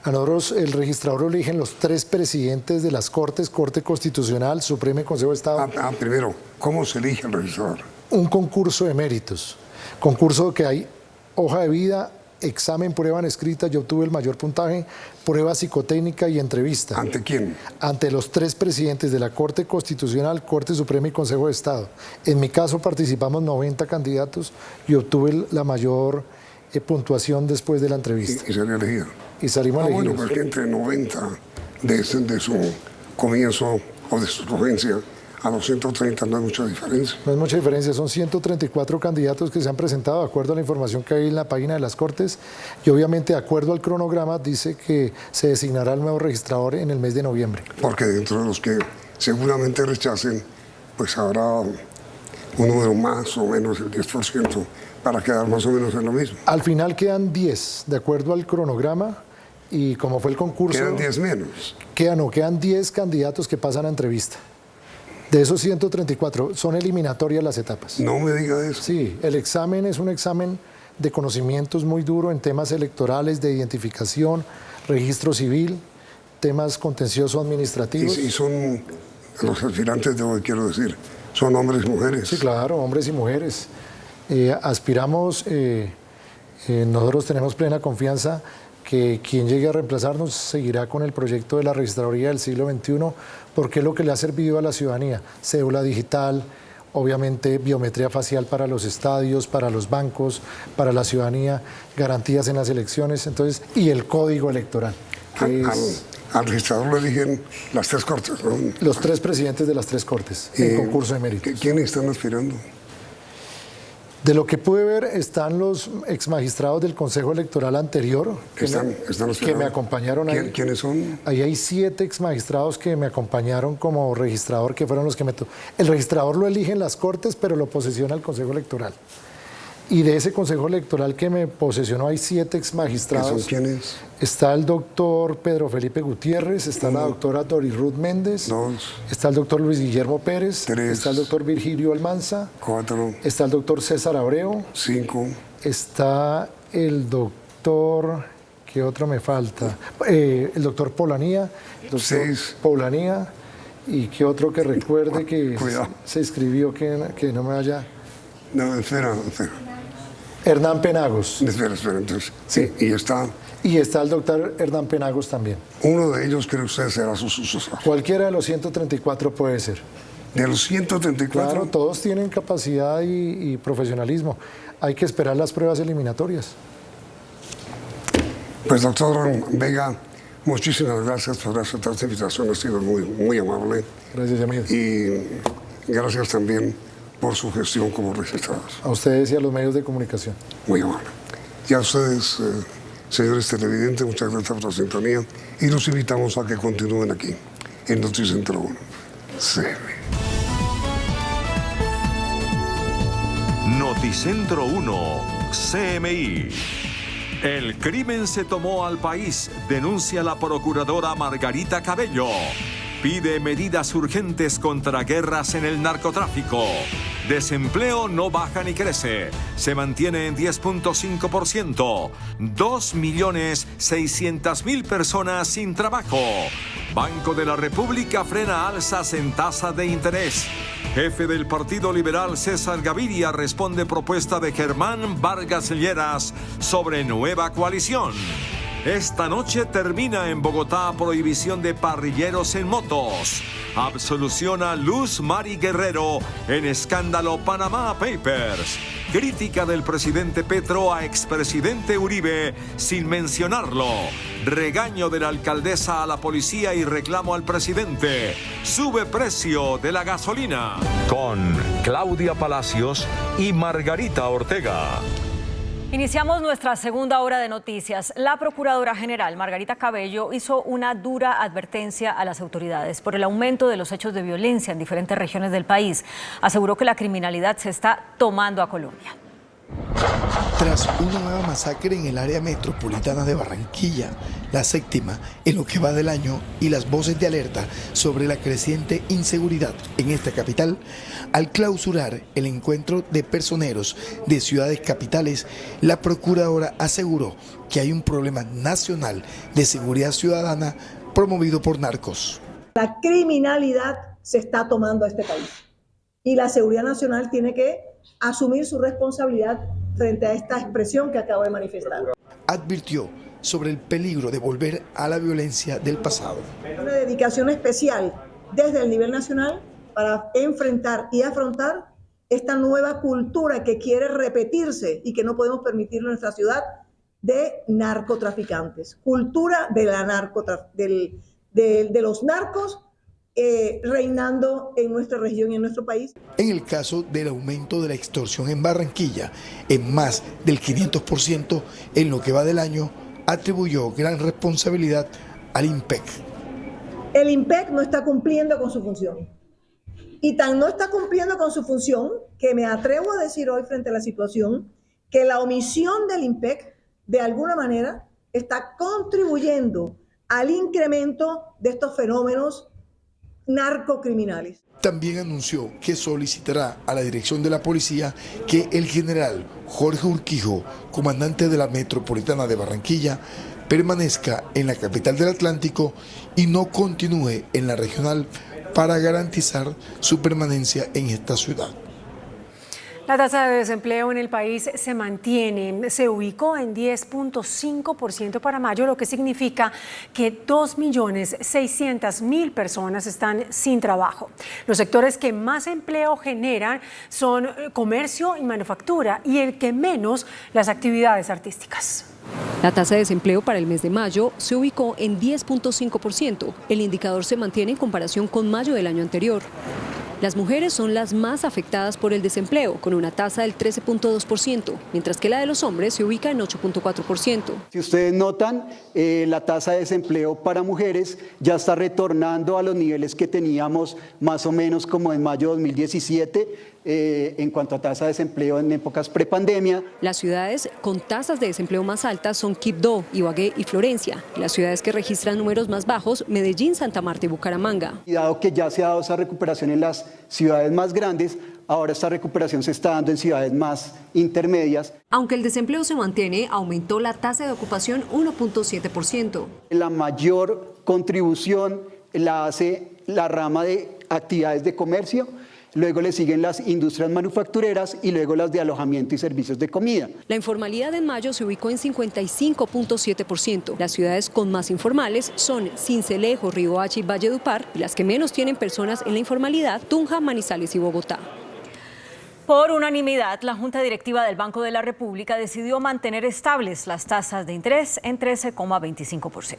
A nosotros el registrador lo eligen los 3 presidentes de las Cortes, Corte Constitucional, Supremo y Consejo de Estado. Primero, ¿cómo se elige el registrador? Un concurso de méritos. Concurso que hay hoja de vida, examen, prueba escrita, yo obtuve el mayor puntaje, prueba psicotécnica y entrevista. ¿Ante quién? Ante los 3 presidentes de la Corte Constitucional, Corte Suprema y Consejo de Estado. En mi caso participamos 90 candidatos y obtuve la mayor puntuación después de la entrevista. ¿Y salió elegido? Y salimos elegidos. Bueno, porque entre 90 de su comienzo o de su escogencia a los 130 no hay mucha diferencia. No hay mucha diferencia, son 134 candidatos que se han presentado de acuerdo a la información que hay en la página de las Cortes y obviamente de acuerdo al cronograma dice que se designará el nuevo registrador en el mes de noviembre. Porque dentro de los que seguramente rechacen, pues habrá un número más o menos del 10% para quedar más o menos en lo mismo. Al final quedan 10, de acuerdo al cronograma, y como fue el concurso... ¿Quedan 10 menos? Quedan 10 candidatos que pasan a entrevista. De esos 134, son eliminatorias las etapas. No me diga eso. Sí, el examen es un examen de conocimientos muy duro en temas electorales, de identificación, registro civil, temas contencioso administrativos. Y son los aspirantes de hoy, quiero decir, son hombres y mujeres. Sí, claro, hombres y mujeres. Aspiramos, nosotros tenemos plena confianza que quien llegue a reemplazarnos seguirá con el proyecto de la registraduría del siglo XXI, porque es lo que le ha servido a la ciudadanía. Cédula digital, obviamente biometría facial para los estadios, para los bancos, para la ciudadanía, garantías en las elecciones, entonces, y el código electoral. Al registrador lo eligen las 3 cortes, ¿no? Los 3 presidentes de las 3 cortes, en concurso de méritos. ¿Quiénes están aspirando? De lo que pude ver, están los exmagistrados del Consejo Electoral anterior que me acompañaron ahí. ¿Quiénes son? Ahí hay 7 exmagistrados que me acompañaron como registrador, que fueron los que El registrador lo eligen las Cortes, pero lo posesiona el Consejo Electoral. Y de ese Consejo Electoral que me posesionó hay 7 exmagistrados. ¿Son quiénes? Está el doctor Pedro Felipe Gutiérrez, está la doctora Doris Ruth Méndez, 2, está el doctor Luis Guillermo Pérez, 3, está el doctor Virgilio Almanza, 4, está el doctor César Abreu, 5, está el doctor, ¿qué otro me falta? El doctor Polanía, Polanía, y qué otro que recuerde que se escribió que no me vaya. No, espera. Hernán Penagos. Espera, entonces. Sí, y está. Y está el doctor Hernán Penagos también. Uno de ellos cree usted será su sucesor. Cualquiera de los 134 puede ser. ¿De los 134? Claro, todos tienen capacidad y profesionalismo. Hay que esperar las pruebas eliminatorias. Pues doctor Vega, muchísimas gracias por aceptar esta invitación. Ha sido muy, muy amable. Gracias, Yamil. Y gracias también por su gestión como registrados. A ustedes y a los medios de comunicación. Muy amable. Y a ustedes, señores televidentes, muchas gracias por la sintonía y los invitamos a que continúen aquí en Noticentro 1. Noticentro 1, CMI. El crimen se tomó al país, denuncia la procuradora Margarita Cabello. Pide medidas urgentes contra guerras en el narcotráfico. Desempleo no baja ni crece. Se mantiene en 10.5%. 2.600.000 personas sin trabajo. Banco de la República frena alzas en tasa de interés. Jefe del Partido Liberal César Gaviria responde propuesta de Germán Vargas Lleras sobre nueva coalición. Esta noche termina en Bogotá prohibición de parrilleros en motos. Absolución a Luz Mari Guerrero en escándalo Panama Papers. Crítica del presidente Petro a expresidente Uribe sin mencionarlo. Regaño de la alcaldesa a la policía y reclamo al presidente. Sube precio de la gasolina. Con Claudia Palacios y Margarita Ortega. Iniciamos nuestra segunda hora de noticias. La Procuradora General Margarita Cabello hizo una dura advertencia a las autoridades por el aumento de los hechos de violencia en diferentes regiones del país. Aseguró que la criminalidad se está tomando a Colombia. Tras una nueva masacre en el área metropolitana de Barranquilla, la séptima en lo que va del año, y las voces de alerta sobre la creciente inseguridad en esta capital, al clausurar el encuentro de personeros de ciudades capitales, la procuradora aseguró que hay un problema nacional de seguridad ciudadana promovido por narcos. La criminalidad se está tomando a este país y la seguridad nacional tiene que asumir su responsabilidad frente a esta expresión que acabo de manifestar. Advirtió sobre el peligro de volver a la violencia del pasado. Una dedicación especial desde el nivel nacional para enfrentar y afrontar esta nueva cultura que quiere repetirse y que no podemos permitirlo en nuestra ciudad, de narcotraficantes. Cultura de la de los narcos reinando en nuestra región y en nuestro país. En el caso del aumento de la extorsión en Barranquilla, en más del 500% en lo que va del año, atribuyó gran responsabilidad al INPEC. El INPEC no está cumpliendo con su función. Y tan no está cumpliendo con su función que me atrevo a decir hoy frente a la situación que la omisión del INPEC de alguna manera está contribuyendo al incremento de estos fenómenos narcocriminales. También anunció que solicitará a la dirección de la policía que el general Jorge Urquijo, comandante de la Metropolitana de Barranquilla, permanezca en la capital del Atlántico y no continúe en la regional para garantizar su permanencia en esta ciudad. La tasa de desempleo en el país se mantiene, se ubicó en 10.5% para mayo, lo que significa que 2.600.000 personas están sin trabajo. Los sectores que más empleo generan son comercio y manufactura y el que menos las actividades artísticas. La tasa de desempleo para el mes de mayo se ubicó en 10.5%. El indicador se mantiene en comparación con mayo del año anterior. Las mujeres son las más afectadas por el desempleo, con una tasa del 13.2%, mientras que la de los hombres se ubica en 8.4%. Si ustedes notan, la tasa de desempleo para mujeres ya está retornando a los niveles que teníamos más o menos como en mayo de 2017, en cuanto a tasa de desempleo en épocas prepandemia. Las ciudades con tasas de desempleo más altas son Quibdó, Ibagué y Florencia. Las ciudades que registran números más bajos, Medellín, Santa Marta y Bucaramanga. Y dado que ya se ha dado esa recuperación en las ciudades más grandes, ahora esta recuperación se está dando en ciudades más intermedias. Aunque el desempleo se mantiene, aumentó la tasa de ocupación 1.7%. La mayor contribución la hace la rama de actividades de comercio, luego le siguen las industrias manufactureras y luego las de alojamiento y servicios de comida. La informalidad en mayo se ubicó en 55.7%. Las ciudades con más informales son Sincelejo, Riohacha y Valledupar, y las que menos tienen personas en la informalidad, Tunja, Manizales y Bogotá. Por unanimidad, la Junta Directiva del Banco de la República decidió mantener estables las tasas de interés en 13,25%.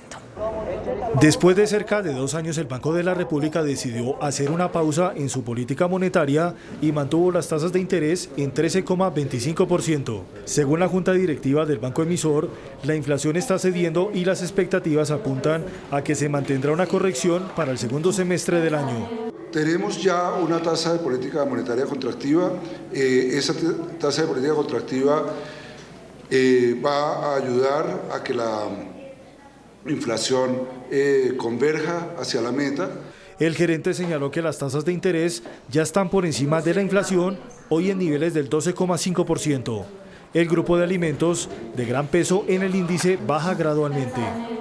Después de cerca de 2 años, el Banco de la República decidió hacer una pausa en su política monetaria y mantuvo las tasas de interés en 13,25%. Según la Junta Directiva del Banco Emisor, la inflación está cediendo y las expectativas apuntan a que se mantendrá una corrección para el segundo semestre del año. Tenemos ya una tasa de política monetaria contractiva. Esa tasa de política contractiva va a ayudar a que la inflación converja hacia la meta. El gerente señaló que las tasas de interés ya están por encima de la inflación, hoy en niveles del 12,5%. El grupo de alimentos de gran peso en el índice baja gradualmente.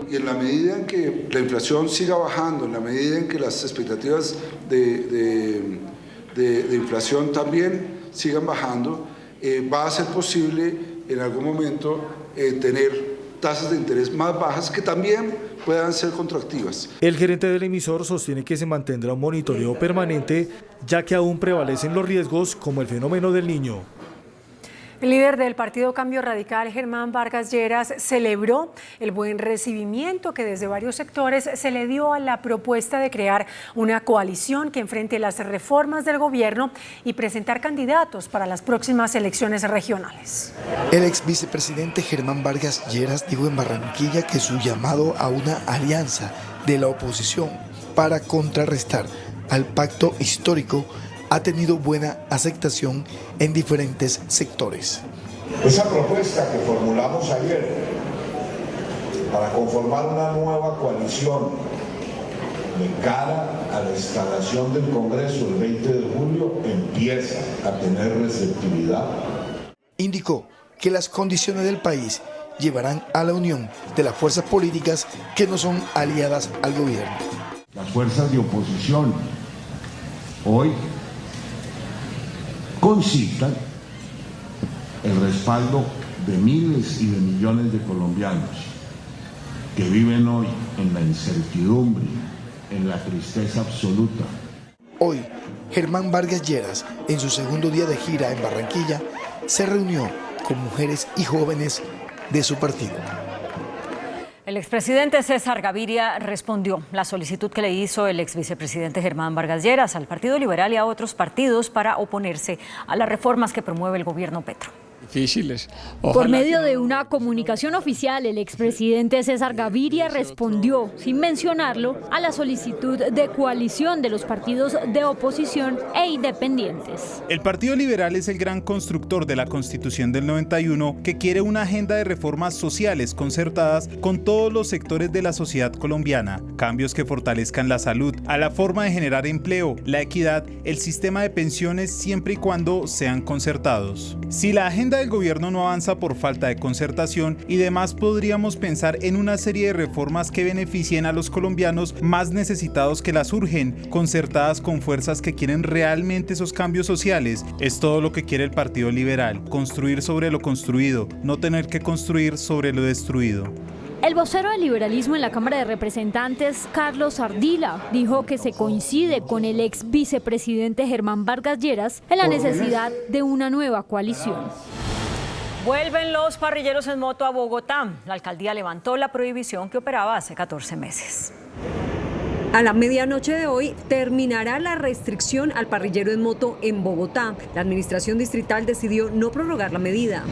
Y en la medida en que la inflación siga bajando, en la medida en que las expectativas de inflación también sigan bajando, va a ser posible en algún momento tener tasas de interés más bajas que también puedan ser contractivas. El gerente del emisor sostiene que se mantendrá un monitoreo permanente, ya que aún prevalecen los riesgos como el fenómeno del Niño. El líder del Partido Cambio Radical, Germán Vargas Lleras, celebró el buen recibimiento que desde varios sectores se le dio a la propuesta de crear una coalición que enfrente las reformas del gobierno y presentar candidatos para las próximas elecciones regionales. El ex vicepresidente Germán Vargas Lleras dijo en Barranquilla que su llamado a una alianza de la oposición para contrarrestar al pacto histórico ha tenido buena aceptación en diferentes sectores. Esa propuesta que formulamos ayer para conformar una nueva coalición de cara a la instalación del Congreso el 20 de julio empieza a tener receptividad. Indicó que las condiciones del país llevarán a la unión de las fuerzas políticas que no son aliadas al gobierno. Las fuerzas de oposición hoy concitan el respaldo de miles y de millones de colombianos que viven hoy en la incertidumbre, en la tristeza absoluta. Hoy, Germán Vargas Lleras, en su segundo día de gira en Barranquilla, se reunió con mujeres y jóvenes de su partido. El expresidente César Gaviria respondió la solicitud que le hizo el exvicepresidente Germán Vargas Lleras al Partido Liberal y a otros partidos para oponerse a las reformas que promueve el gobierno Petro. Difíciles. Por medio de una comunicación oficial, el expresidente César Gaviria respondió, sin mencionarlo, a la solicitud de coalición de los partidos de oposición e independientes. El Partido Liberal es el gran constructor de la Constitución del 91 que quiere una agenda de reformas sociales concertadas con todos los sectores de la sociedad colombiana, cambios que fortalezcan la salud, a la forma de generar empleo, la equidad, el sistema de pensiones siempre y cuando sean concertados. Si la agenda del gobierno no avanza por falta de concertación y demás, podríamos pensar en una serie de reformas que beneficien a los colombianos más necesitados que las urgen, concertadas con fuerzas que quieren realmente esos cambios sociales. Es todo lo que quiere el Partido Liberal, construir sobre lo construido, no tener que construir sobre lo destruido. El vocero del liberalismo en la Cámara de Representantes, Carlos Ardila, dijo que se coincide con el ex vicepresidente Germán Vargas Lleras en la necesidad de una nueva coalición. Vuelven los parrilleros en moto a Bogotá. La alcaldía levantó la prohibición que operaba hace 14 meses. A la medianoche de hoy terminará la restricción al parrillero en moto en Bogotá. La administración distrital decidió no prorrogar la medida.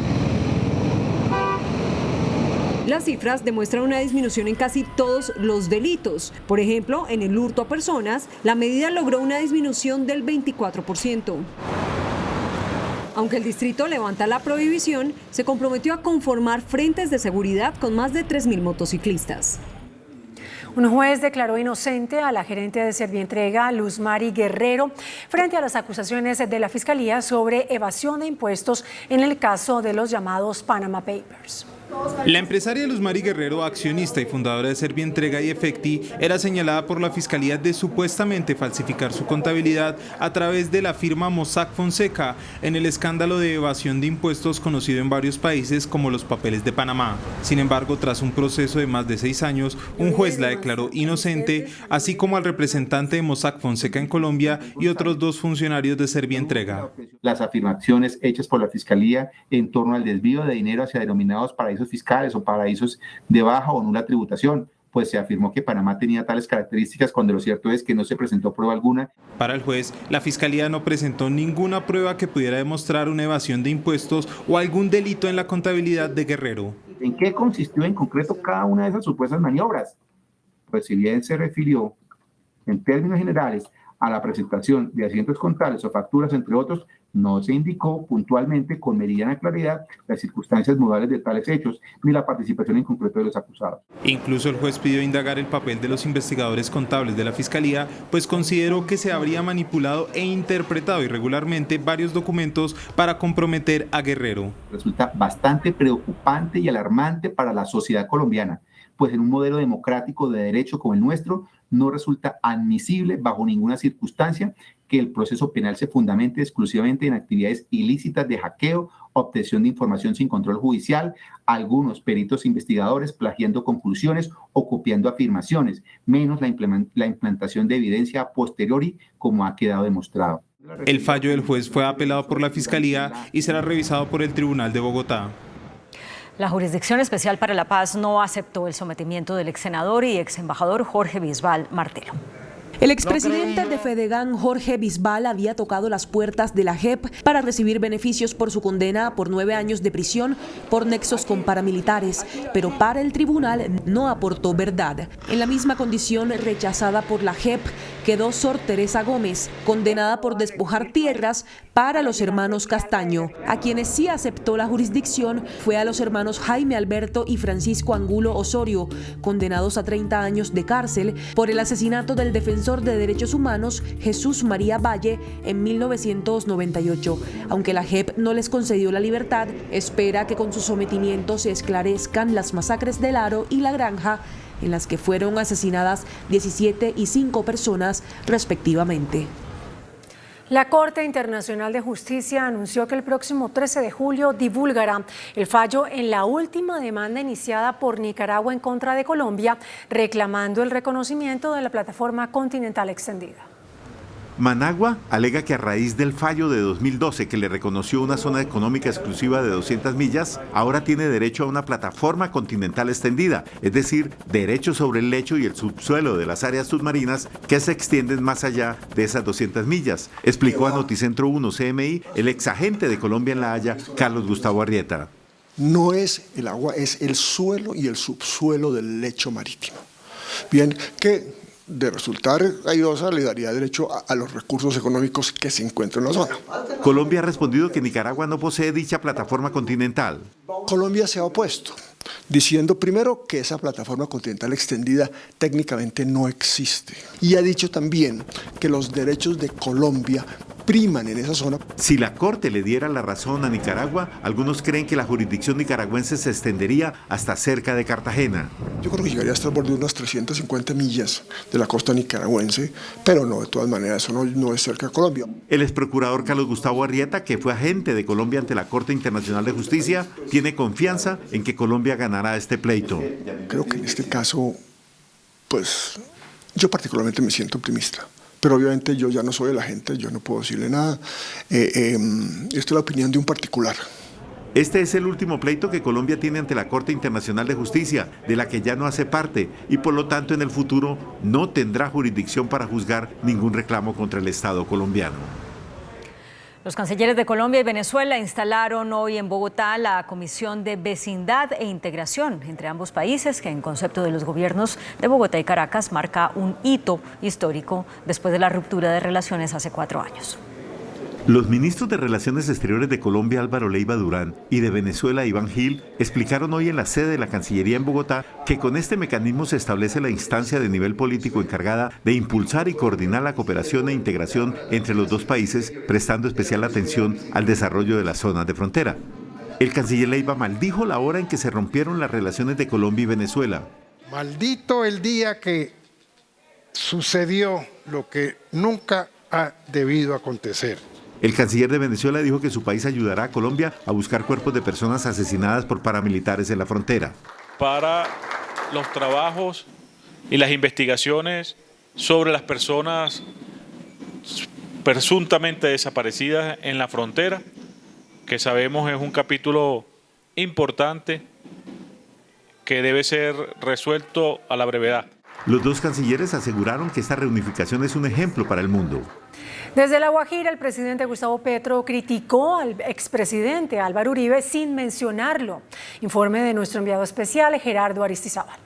Las cifras demuestran una disminución en casi todos los delitos. Por ejemplo, en el hurto a personas, la medida logró una disminución del 24%. Aunque el distrito levanta la prohibición, se comprometió a conformar frentes de seguridad con más de 3.000 motociclistas. Un juez declaró inocente a la gerente de Servientrega, Luz Mari Guerrero, frente a las acusaciones de la Fiscalía sobre evasión de impuestos en el caso de los llamados Panama Papers. La empresaria Luz Mari Guerrero, accionista y fundadora de Servientrega y Efecti, era señalada por la Fiscalía de supuestamente falsificar su contabilidad a través de la firma Mossack Fonseca en el escándalo de evasión de impuestos conocido en varios países como los papeles de Panamá. Sin embargo, tras un proceso de más de 6 años, un juez la declaró inocente, así como al representante de Mossack Fonseca en Colombia y otros 2 funcionarios de Servientrega. Las afirmaciones hechas por la Fiscalía en torno al desvío de dinero hacia denominados paraísos fiscales o paraísos de baja o nula tributación, pues se afirmó que Panamá tenía tales características cuando lo cierto es que no se presentó prueba alguna. Para el juez, la Fiscalía no presentó ninguna prueba que pudiera demostrar una evasión de impuestos o algún delito en la contabilidad de Guerrero. ¿En qué consistió en concreto cada una de esas supuestas maniobras? Pues si bien se refirió en términos generales a la presentación de asientos contables o facturas, entre otros, no se indicó puntualmente con meridiana claridad las circunstancias modales de tales hechos, ni la participación en concreto de los acusados. Incluso el juez pidió indagar el papel de los investigadores contables de la Fiscalía, pues consideró que se habría manipulado e interpretado irregularmente varios documentos para comprometer a Guerrero. Resulta bastante preocupante y alarmante para la sociedad colombiana, pues en un modelo democrático de derecho como el nuestro, no resulta admisible bajo ninguna circunstancia que el proceso penal se fundamente exclusivamente en actividades ilícitas de hackeo, obtención de información sin control judicial, algunos peritos investigadores plagiando conclusiones o copiando afirmaciones, menos la implantación de evidencia a posteriori como ha quedado demostrado. El fallo del juez fue apelado por la Fiscalía y será revisado por el Tribunal de Bogotá. La Jurisdicción Especial para la Paz no aceptó el sometimiento del ex senador y ex embajador Jorge Bisbal Martelo. El expresidente de Fedegan, Jorge Bisbal, había tocado las puertas de la JEP para recibir beneficios por su condena por 9 años de prisión por nexos con paramilitares, pero para el tribunal no aportó verdad. En la misma condición rechazada por la JEP quedó Sor Teresa Gómez, condenada por despojar tierras para los hermanos Castaño. A quienes sí aceptó la jurisdicción fue a los hermanos Jaime Alberto y Francisco Angulo Osorio, condenados a 30 años de cárcel por el asesinato del defensor de derechos humanos Jesús María Valle en 1998. Aunque la JEP no les concedió la libertad, espera que con su sometimiento se esclarezcan las masacres del Aro y La Granja, en las que fueron asesinadas 17 y 5 personas respectivamente. La Corte Internacional de Justicia anunció que el próximo 13 de julio divulgará el fallo en la última demanda iniciada por Nicaragua en contra de Colombia, reclamando el reconocimiento de la plataforma continental extendida. Managua alega que a raíz del fallo de 2012 que le reconoció una zona económica exclusiva de 200 millas, ahora tiene derecho a una plataforma continental extendida, es decir, derecho sobre el lecho y el subsuelo de las áreas submarinas que se extienden más allá de esas 200 millas, explicó a Noticentro 1 CMI el exagente de Colombia en La Haya, Carlos Gustavo Arrieta. No es el agua, es el suelo y el subsuelo del lecho marítimo. Bien, que de resultar airosa le daría derecho a los recursos económicos que se encuentran en la zona. Colombia ha respondido que Nicaragua no posee dicha plataforma continental. Colombia se ha opuesto, diciendo primero que esa plataforma continental extendida técnicamente no existe. Y ha dicho también que los derechos de Colombia priman en esa zona. Si la Corte le diera la razón a Nicaragua, algunos creen que la jurisdicción nicaragüense se extendería hasta cerca de Cartagena. Yo creo que llegaría hasta el borde de unas 350 millas de la costa nicaragüense, pero no, de todas maneras, eso no es cerca de Colombia. El exprocurador Carlos Gustavo Arrieta, que fue agente de Colombia ante la Corte Internacional de Justicia, tiene confianza en que Colombia ganará este pleito. Creo que en este caso, pues, yo particularmente me siento optimista. Pero obviamente yo ya no soy el agente, yo no puedo decirle nada. Esta es la opinión de un particular. Este es el último pleito que Colombia tiene ante la Corte Internacional de Justicia, de la que ya no hace parte, y por lo tanto en el futuro no tendrá jurisdicción para juzgar ningún reclamo contra el Estado colombiano. Los cancilleres de Colombia y Venezuela instalaron hoy en Bogotá la Comisión de Vecindad e Integración entre ambos países, que en concepto de los gobiernos de Bogotá y Caracas marca un hito histórico después de la ruptura de relaciones hace 4 años. Los ministros de Relaciones Exteriores de Colombia, Álvaro Leiva Durán, y de Venezuela, Iván Gil, explicaron hoy en la sede de la Cancillería en Bogotá que con este mecanismo se establece la instancia de nivel político encargada de impulsar y coordinar la cooperación e integración entre los dos países, prestando especial atención al desarrollo de las zonas de frontera. El canciller Leiva maldijo la hora en que se rompieron las relaciones de Colombia y Venezuela. Maldito el día que sucedió lo que nunca ha debido acontecer. El canciller de Venezuela dijo que su país ayudará a Colombia a buscar cuerpos de personas asesinadas por paramilitares en la frontera. Para los trabajos y las investigaciones sobre las personas presuntamente desaparecidas en la frontera, que sabemos es un capítulo importante que debe ser resuelto a la brevedad. Los dos cancilleres aseguraron que esta reunificación es un ejemplo para el mundo. Desde La Guajira, el presidente Gustavo Petro criticó al expresidente Álvaro Uribe sin mencionarlo. Informe de nuestro enviado especial, Gerardo Aristizábal.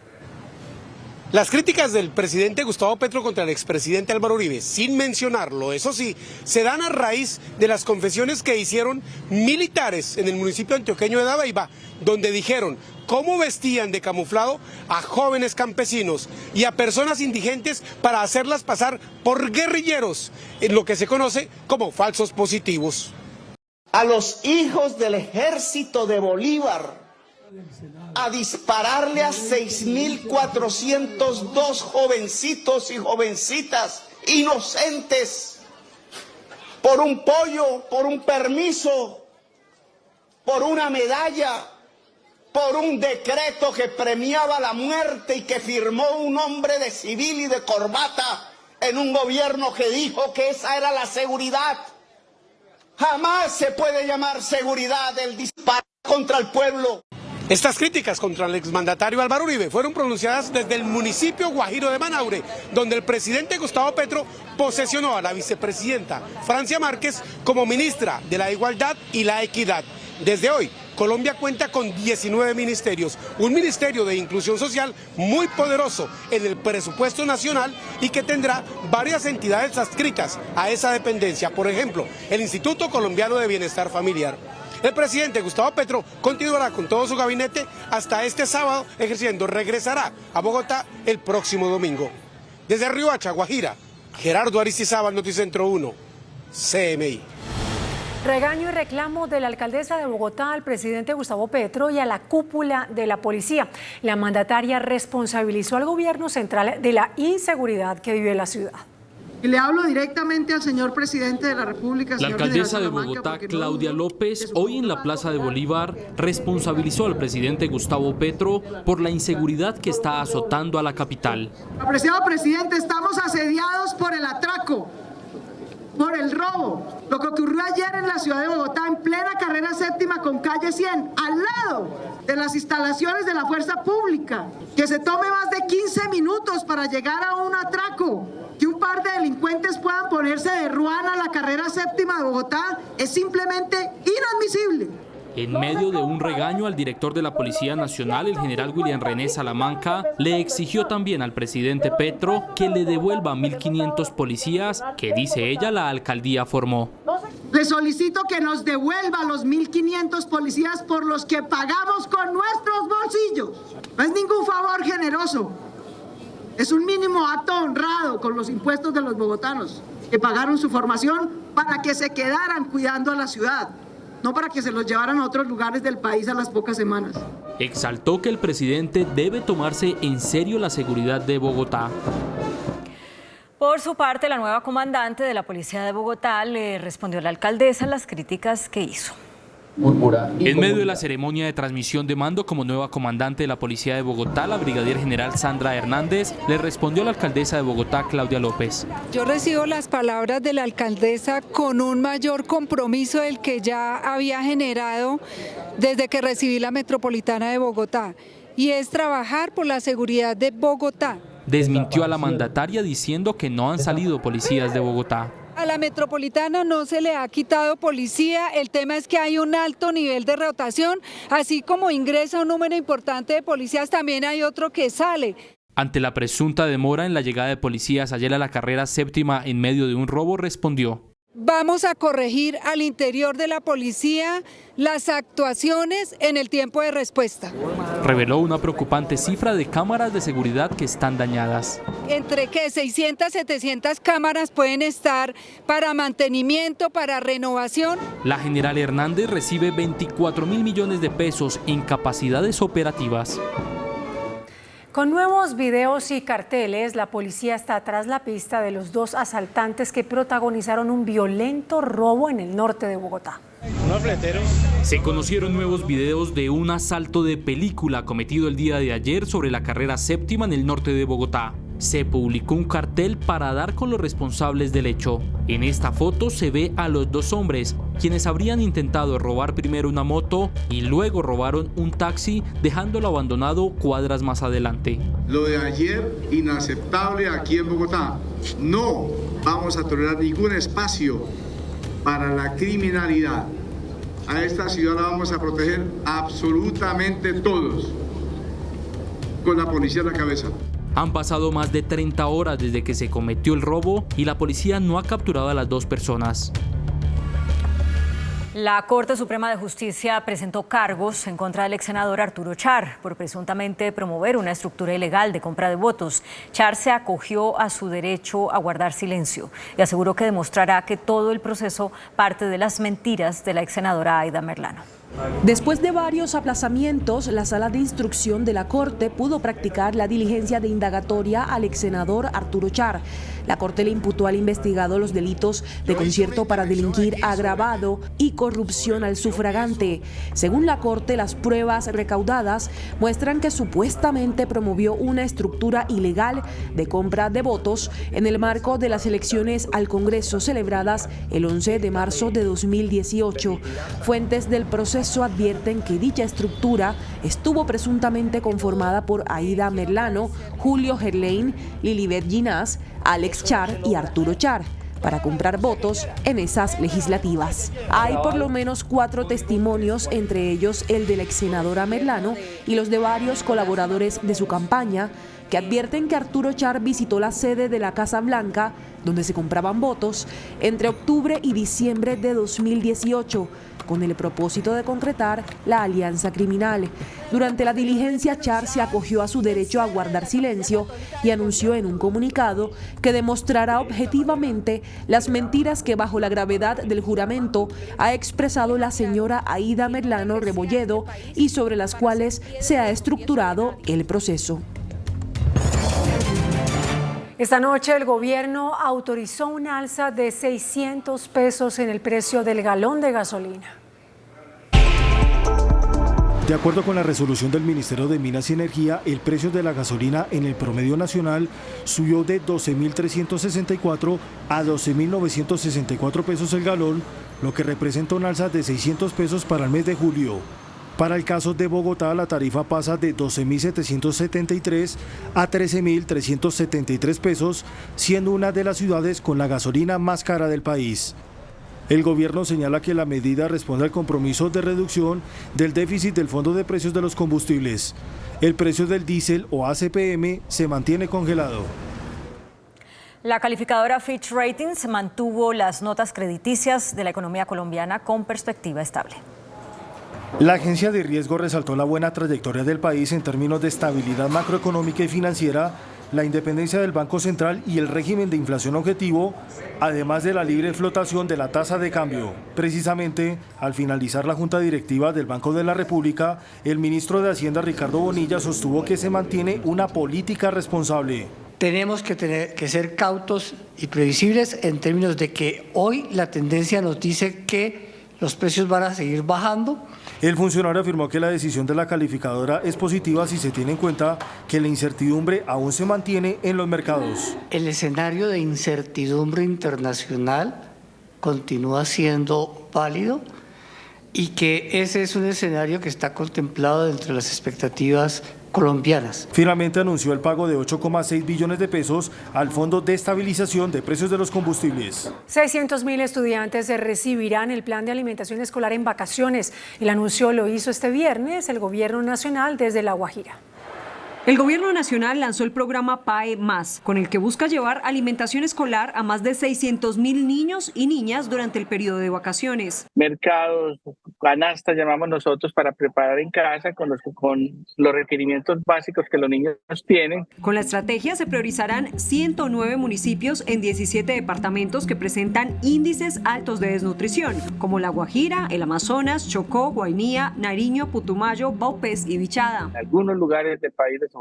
Las críticas del presidente Gustavo Petro contra el expresidente Álvaro Uribe, sin mencionarlo, eso sí, se dan a raíz de las confesiones que hicieron militares en el municipio antioqueño de Dabeiba, donde dijeron cómo vestían de camuflado a jóvenes campesinos y a personas indigentes para hacerlas pasar por guerrilleros, en lo que se conoce como falsos positivos. A los hijos del ejército de Bolívar, a dispararle a 6.402 jovencitos y jovencitas inocentes por un pollo, por un permiso, por una medalla, por un decreto que premiaba la muerte y que firmó un hombre de civil y de corbata en un gobierno que dijo que esa era la seguridad. Jamás se puede llamar seguridad el disparo contra el pueblo. Estas críticas contra el exmandatario Álvaro Uribe fueron pronunciadas desde el municipio guajiro de Manaure, donde el presidente Gustavo Petro posesionó a la vicepresidenta Francia Márquez como ministra de la Igualdad y la Equidad. Desde hoy, Colombia cuenta con 19 ministerios, un ministerio de inclusión social muy poderoso en el presupuesto nacional y que tendrá varias entidades adscritas a esa dependencia, por ejemplo, el Instituto Colombiano de Bienestar Familiar. El presidente Gustavo Petro continuará con todo su gabinete hasta este sábado ejerciendo. Regresará a Bogotá el próximo domingo. Desde Riohacha, Guajira, Gerardo Aristizábal, Noticentro 1, CMI. Regaño y reclamo de la alcaldesa de Bogotá al presidente Gustavo Petro y a la cúpula de la policía. La mandataria responsabilizó al gobierno central de la inseguridad que vive la ciudad. Y le hablo directamente al señor presidente de la República. La alcaldesa de Bogotá, Claudia López, hoy en la Plaza de Bolívar, responsabilizó al presidente Gustavo Petro por la inseguridad que está azotando a la capital. Apreciado presidente, estamos asediados por el atraco, por el robo. Lo que ocurrió ayer en la ciudad de Bogotá, en plena carrera séptima con calle 100, al lado de las instalaciones de la fuerza pública. Que se tome más de 15 minutos para llegar a un atraco. Que un par de delincuentes puedan ponerse de ruana a la carrera séptima de Bogotá es simplemente inadmisible. En medio de un regaño al director de la Policía Nacional, el general William René Salamanca, le exigió también al presidente Petro que le devuelva 1.500 policías que, dice ella, la alcaldía formó. Le solicito que nos devuelva los 1.500 policías por los que pagamos con nuestros bolsillos. No es ningún favor generoso. Es un mínimo acto honrado con los impuestos de los bogotanos que pagaron su formación para que se quedaran cuidando a la ciudad, no para que se los llevaran a otros lugares del país a las pocas semanas. Exaltó que el presidente debe tomarse en serio la seguridad de Bogotá. Por su parte, la nueva comandante de la Policía de Bogotá le respondió a la alcaldesa las críticas que hizo. En medio de la ceremonia de transmisión de mando como nueva comandante de la Policía de Bogotá, la brigadier general Sandra Hernández le respondió a la alcaldesa de Bogotá, Claudia López. Yo recibo las palabras de la alcaldesa con un mayor compromiso del que ya había generado desde que recibí la metropolitana de Bogotá, y es trabajar por la seguridad de Bogotá. Desmintió a la mandataria diciendo que no han salido policías de Bogotá. A la metropolitana no se le ha quitado policía, el tema es que hay un alto nivel de rotación, así como ingresa un número importante de policías, también hay otro que sale. Ante la presunta demora en la llegada de policías ayer a la carrera séptima en medio de un robo, respondió: vamos a corregir al interior de la policía las actuaciones en el tiempo de respuesta. Reveló una preocupante cifra de cámaras de seguridad que están dañadas. Entre 600 700 cámaras pueden estar para mantenimiento, para renovación. La general Hernández recibe 24.000 millones de pesos en capacidades operativas. Con nuevos videos y carteles, la policía está tras la pista de los dos asaltantes que protagonizaron un violento robo en el norte de Bogotá. Se conocieron nuevos videos de un asalto de película cometido el día de ayer sobre la carrera séptima en el norte de Bogotá. Se publicó un cartel para dar con los responsables del hecho. En esta foto se ve a los dos hombres, quienes habrían intentado robar primero una moto y luego robaron un taxi, dejándolo abandonado cuadras más adelante. Lo de ayer, inaceptable aquí en Bogotá. No vamos a tolerar ningún espacio para la criminalidad. A esta ciudad la vamos a proteger absolutamente todos, con la policía a la cabeza. Han pasado más de 30 horas desde que se cometió el robo y la policía no ha capturado a las dos personas. La Corte Suprema de Justicia presentó cargos en contra del ex senador Arturo Char por presuntamente promover una estructura ilegal de compra de votos. Char se acogió a su derecho a guardar silencio y aseguró que demostrará que todo el proceso parte de las mentiras de la ex senadora Aida Merlano. Después de varios aplazamientos, la Sala de Instrucción de la Corte pudo practicar la diligencia de indagatoria al ex senador Arturo Char. La Corte le imputó al investigado los delitos de concierto para delinquir agravado y corrupción al sufragante. Según la Corte, las pruebas recaudadas muestran que supuestamente promovió una estructura ilegal de compra de votos en el marco de las elecciones al Congreso celebradas el 11 de marzo de 2018. Fuentes del proceso advierten que dicha estructura estuvo presuntamente conformada por Aida Merlano, Julio Gerlain, Lilibet Ginás, Alex Char y Arturo Char para comprar votos en esas legislativas. Hay por lo menos 4 testimonios, entre ellos el de la ex senadora Merlano y los de varios colaboradores de su campaña, que advierten que Arturo Char visitó la sede de la Casa Blanca, donde se compraban votos, entre octubre y diciembre de 2018, con el propósito de concretar la alianza criminal. Durante la diligencia, Char se acogió a su derecho a guardar silencio y anunció en un comunicado que demostrará objetivamente las mentiras que bajo la gravedad del juramento ha expresado la señora Aida Merlano Rebolledo y sobre las cuales se ha estructurado el proceso. Esta noche el gobierno autorizó una alza de 600 pesos en el precio del galón de gasolina. De acuerdo con la resolución del Ministerio de Minas y Energía, el precio de la gasolina en el promedio nacional subió de 12.364 a 12.964 pesos el galón, lo que representa una alza de 600 pesos para el mes de julio. Para el caso de Bogotá, la tarifa pasa de 12.773 a 13.373 pesos, siendo una de las ciudades con la gasolina más cara del país. El gobierno señala que la medida responde al compromiso de reducción del déficit del Fondo de Precios de los Combustibles. El precio del diésel o ACPM se mantiene congelado. La calificadora Fitch Ratings mantuvo las notas crediticias de la economía colombiana con perspectiva estable. La agencia de riesgo resaltó la buena trayectoria del país en términos de estabilidad macroeconómica y financiera, la independencia del Banco Central y el régimen de inflación objetivo, además de la libre flotación de la tasa de cambio. Precisamente, al finalizar la Junta Directiva del Banco de la República, el ministro de Hacienda Ricardo Bonilla sostuvo que se mantiene una política responsable. Tenemos que ser cautos y previsibles en términos de que hoy la tendencia nos dice que los precios van a seguir bajando. El funcionario afirmó que la decisión de la calificadora es positiva si se tiene en cuenta que la incertidumbre aún se mantiene en los mercados. El escenario de incertidumbre internacional continúa siendo válido y que ese es un escenario que está contemplado dentro de las expectativas colombianas. Finalmente anunció el pago de 8,6 billones de pesos al Fondo de Estabilización de Precios de los Combustibles. 600.000 estudiantes recibirán el plan de alimentación escolar en vacaciones. El anuncio lo hizo este viernes el Gobierno Nacional desde La Guajira. El Gobierno Nacional lanzó el programa PAE+, con el que busca llevar alimentación escolar a más de 600.000 niños y niñas durante el periodo de vacaciones. Mercados, canastas llamamos nosotros para preparar en casa con los requerimientos básicos que los niños tienen. Con la estrategia se priorizarán 109 municipios en 17 departamentos que presentan índices altos de desnutrición, como La Guajira, el Amazonas, Chocó, Guainía, Nariño, Putumayo, Vaupés y Bichada. En algunos lugares del país, desafortunadamente,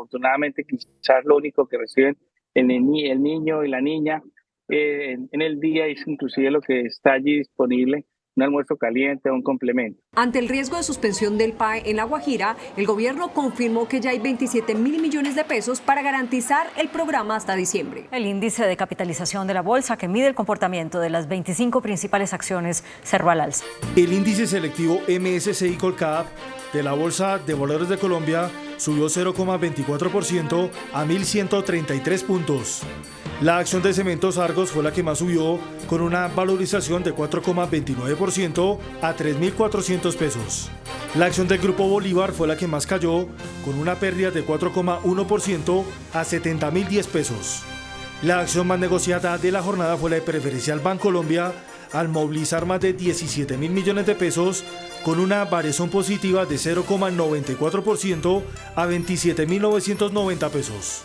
quizás lo único que reciben el niño y la niña en el día es inclusive lo que está allí disponible, un almuerzo caliente o un complemento. Ante el riesgo de suspensión del PAE en La Guajira, el gobierno confirmó que ya hay 27.000 millones de pesos para garantizar el programa hasta diciembre. El índice de capitalización de la bolsa, que mide el comportamiento de las 25 principales acciones, cerró al alza. El índice selectivo MSCI Colcap de la Bolsa de Valores de Colombia subió 0,24% a 1.133 puntos. La acción de Cementos Argos fue la que más subió, con una valorización de 4,29% a 3.400 pesos. La acción del Grupo Bolívar fue la que más cayó, con una pérdida de 4,1% a 70.010 pesos. La acción más negociada de la jornada fue la de Preferencial Bancolombia, al movilizar más de 17.000 millones de pesos, con una variación positiva de 0,94% a 27.990 pesos.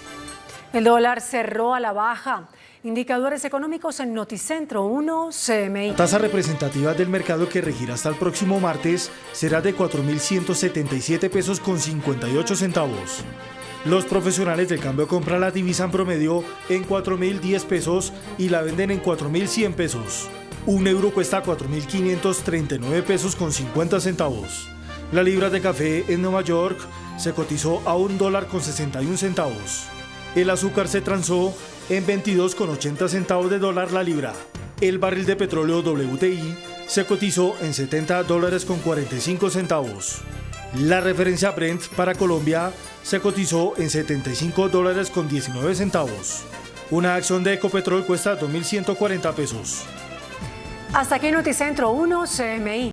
El dólar cerró a la baja. Indicadores económicos en Noticentro 1 CMI. La tasa representativa del mercado que regirá hasta el próximo martes será de 4.177 pesos con 58 centavos. Los profesionales del cambio compran la divisa en promedio en 4.010 pesos y la venden en 4.100 pesos. Un euro cuesta 4.539 pesos con 50 centavos. La libra de café en Nueva York se cotizó a $1.61. El azúcar se transó en 22,80 centavos de dólar la libra. El barril de petróleo WTI se cotizó en $70.45. La referencia Brent para Colombia se cotizó en $75.19. Una acción de Ecopetrol cuesta 2.140 pesos. Hasta aquí Noticentro 1 CMI.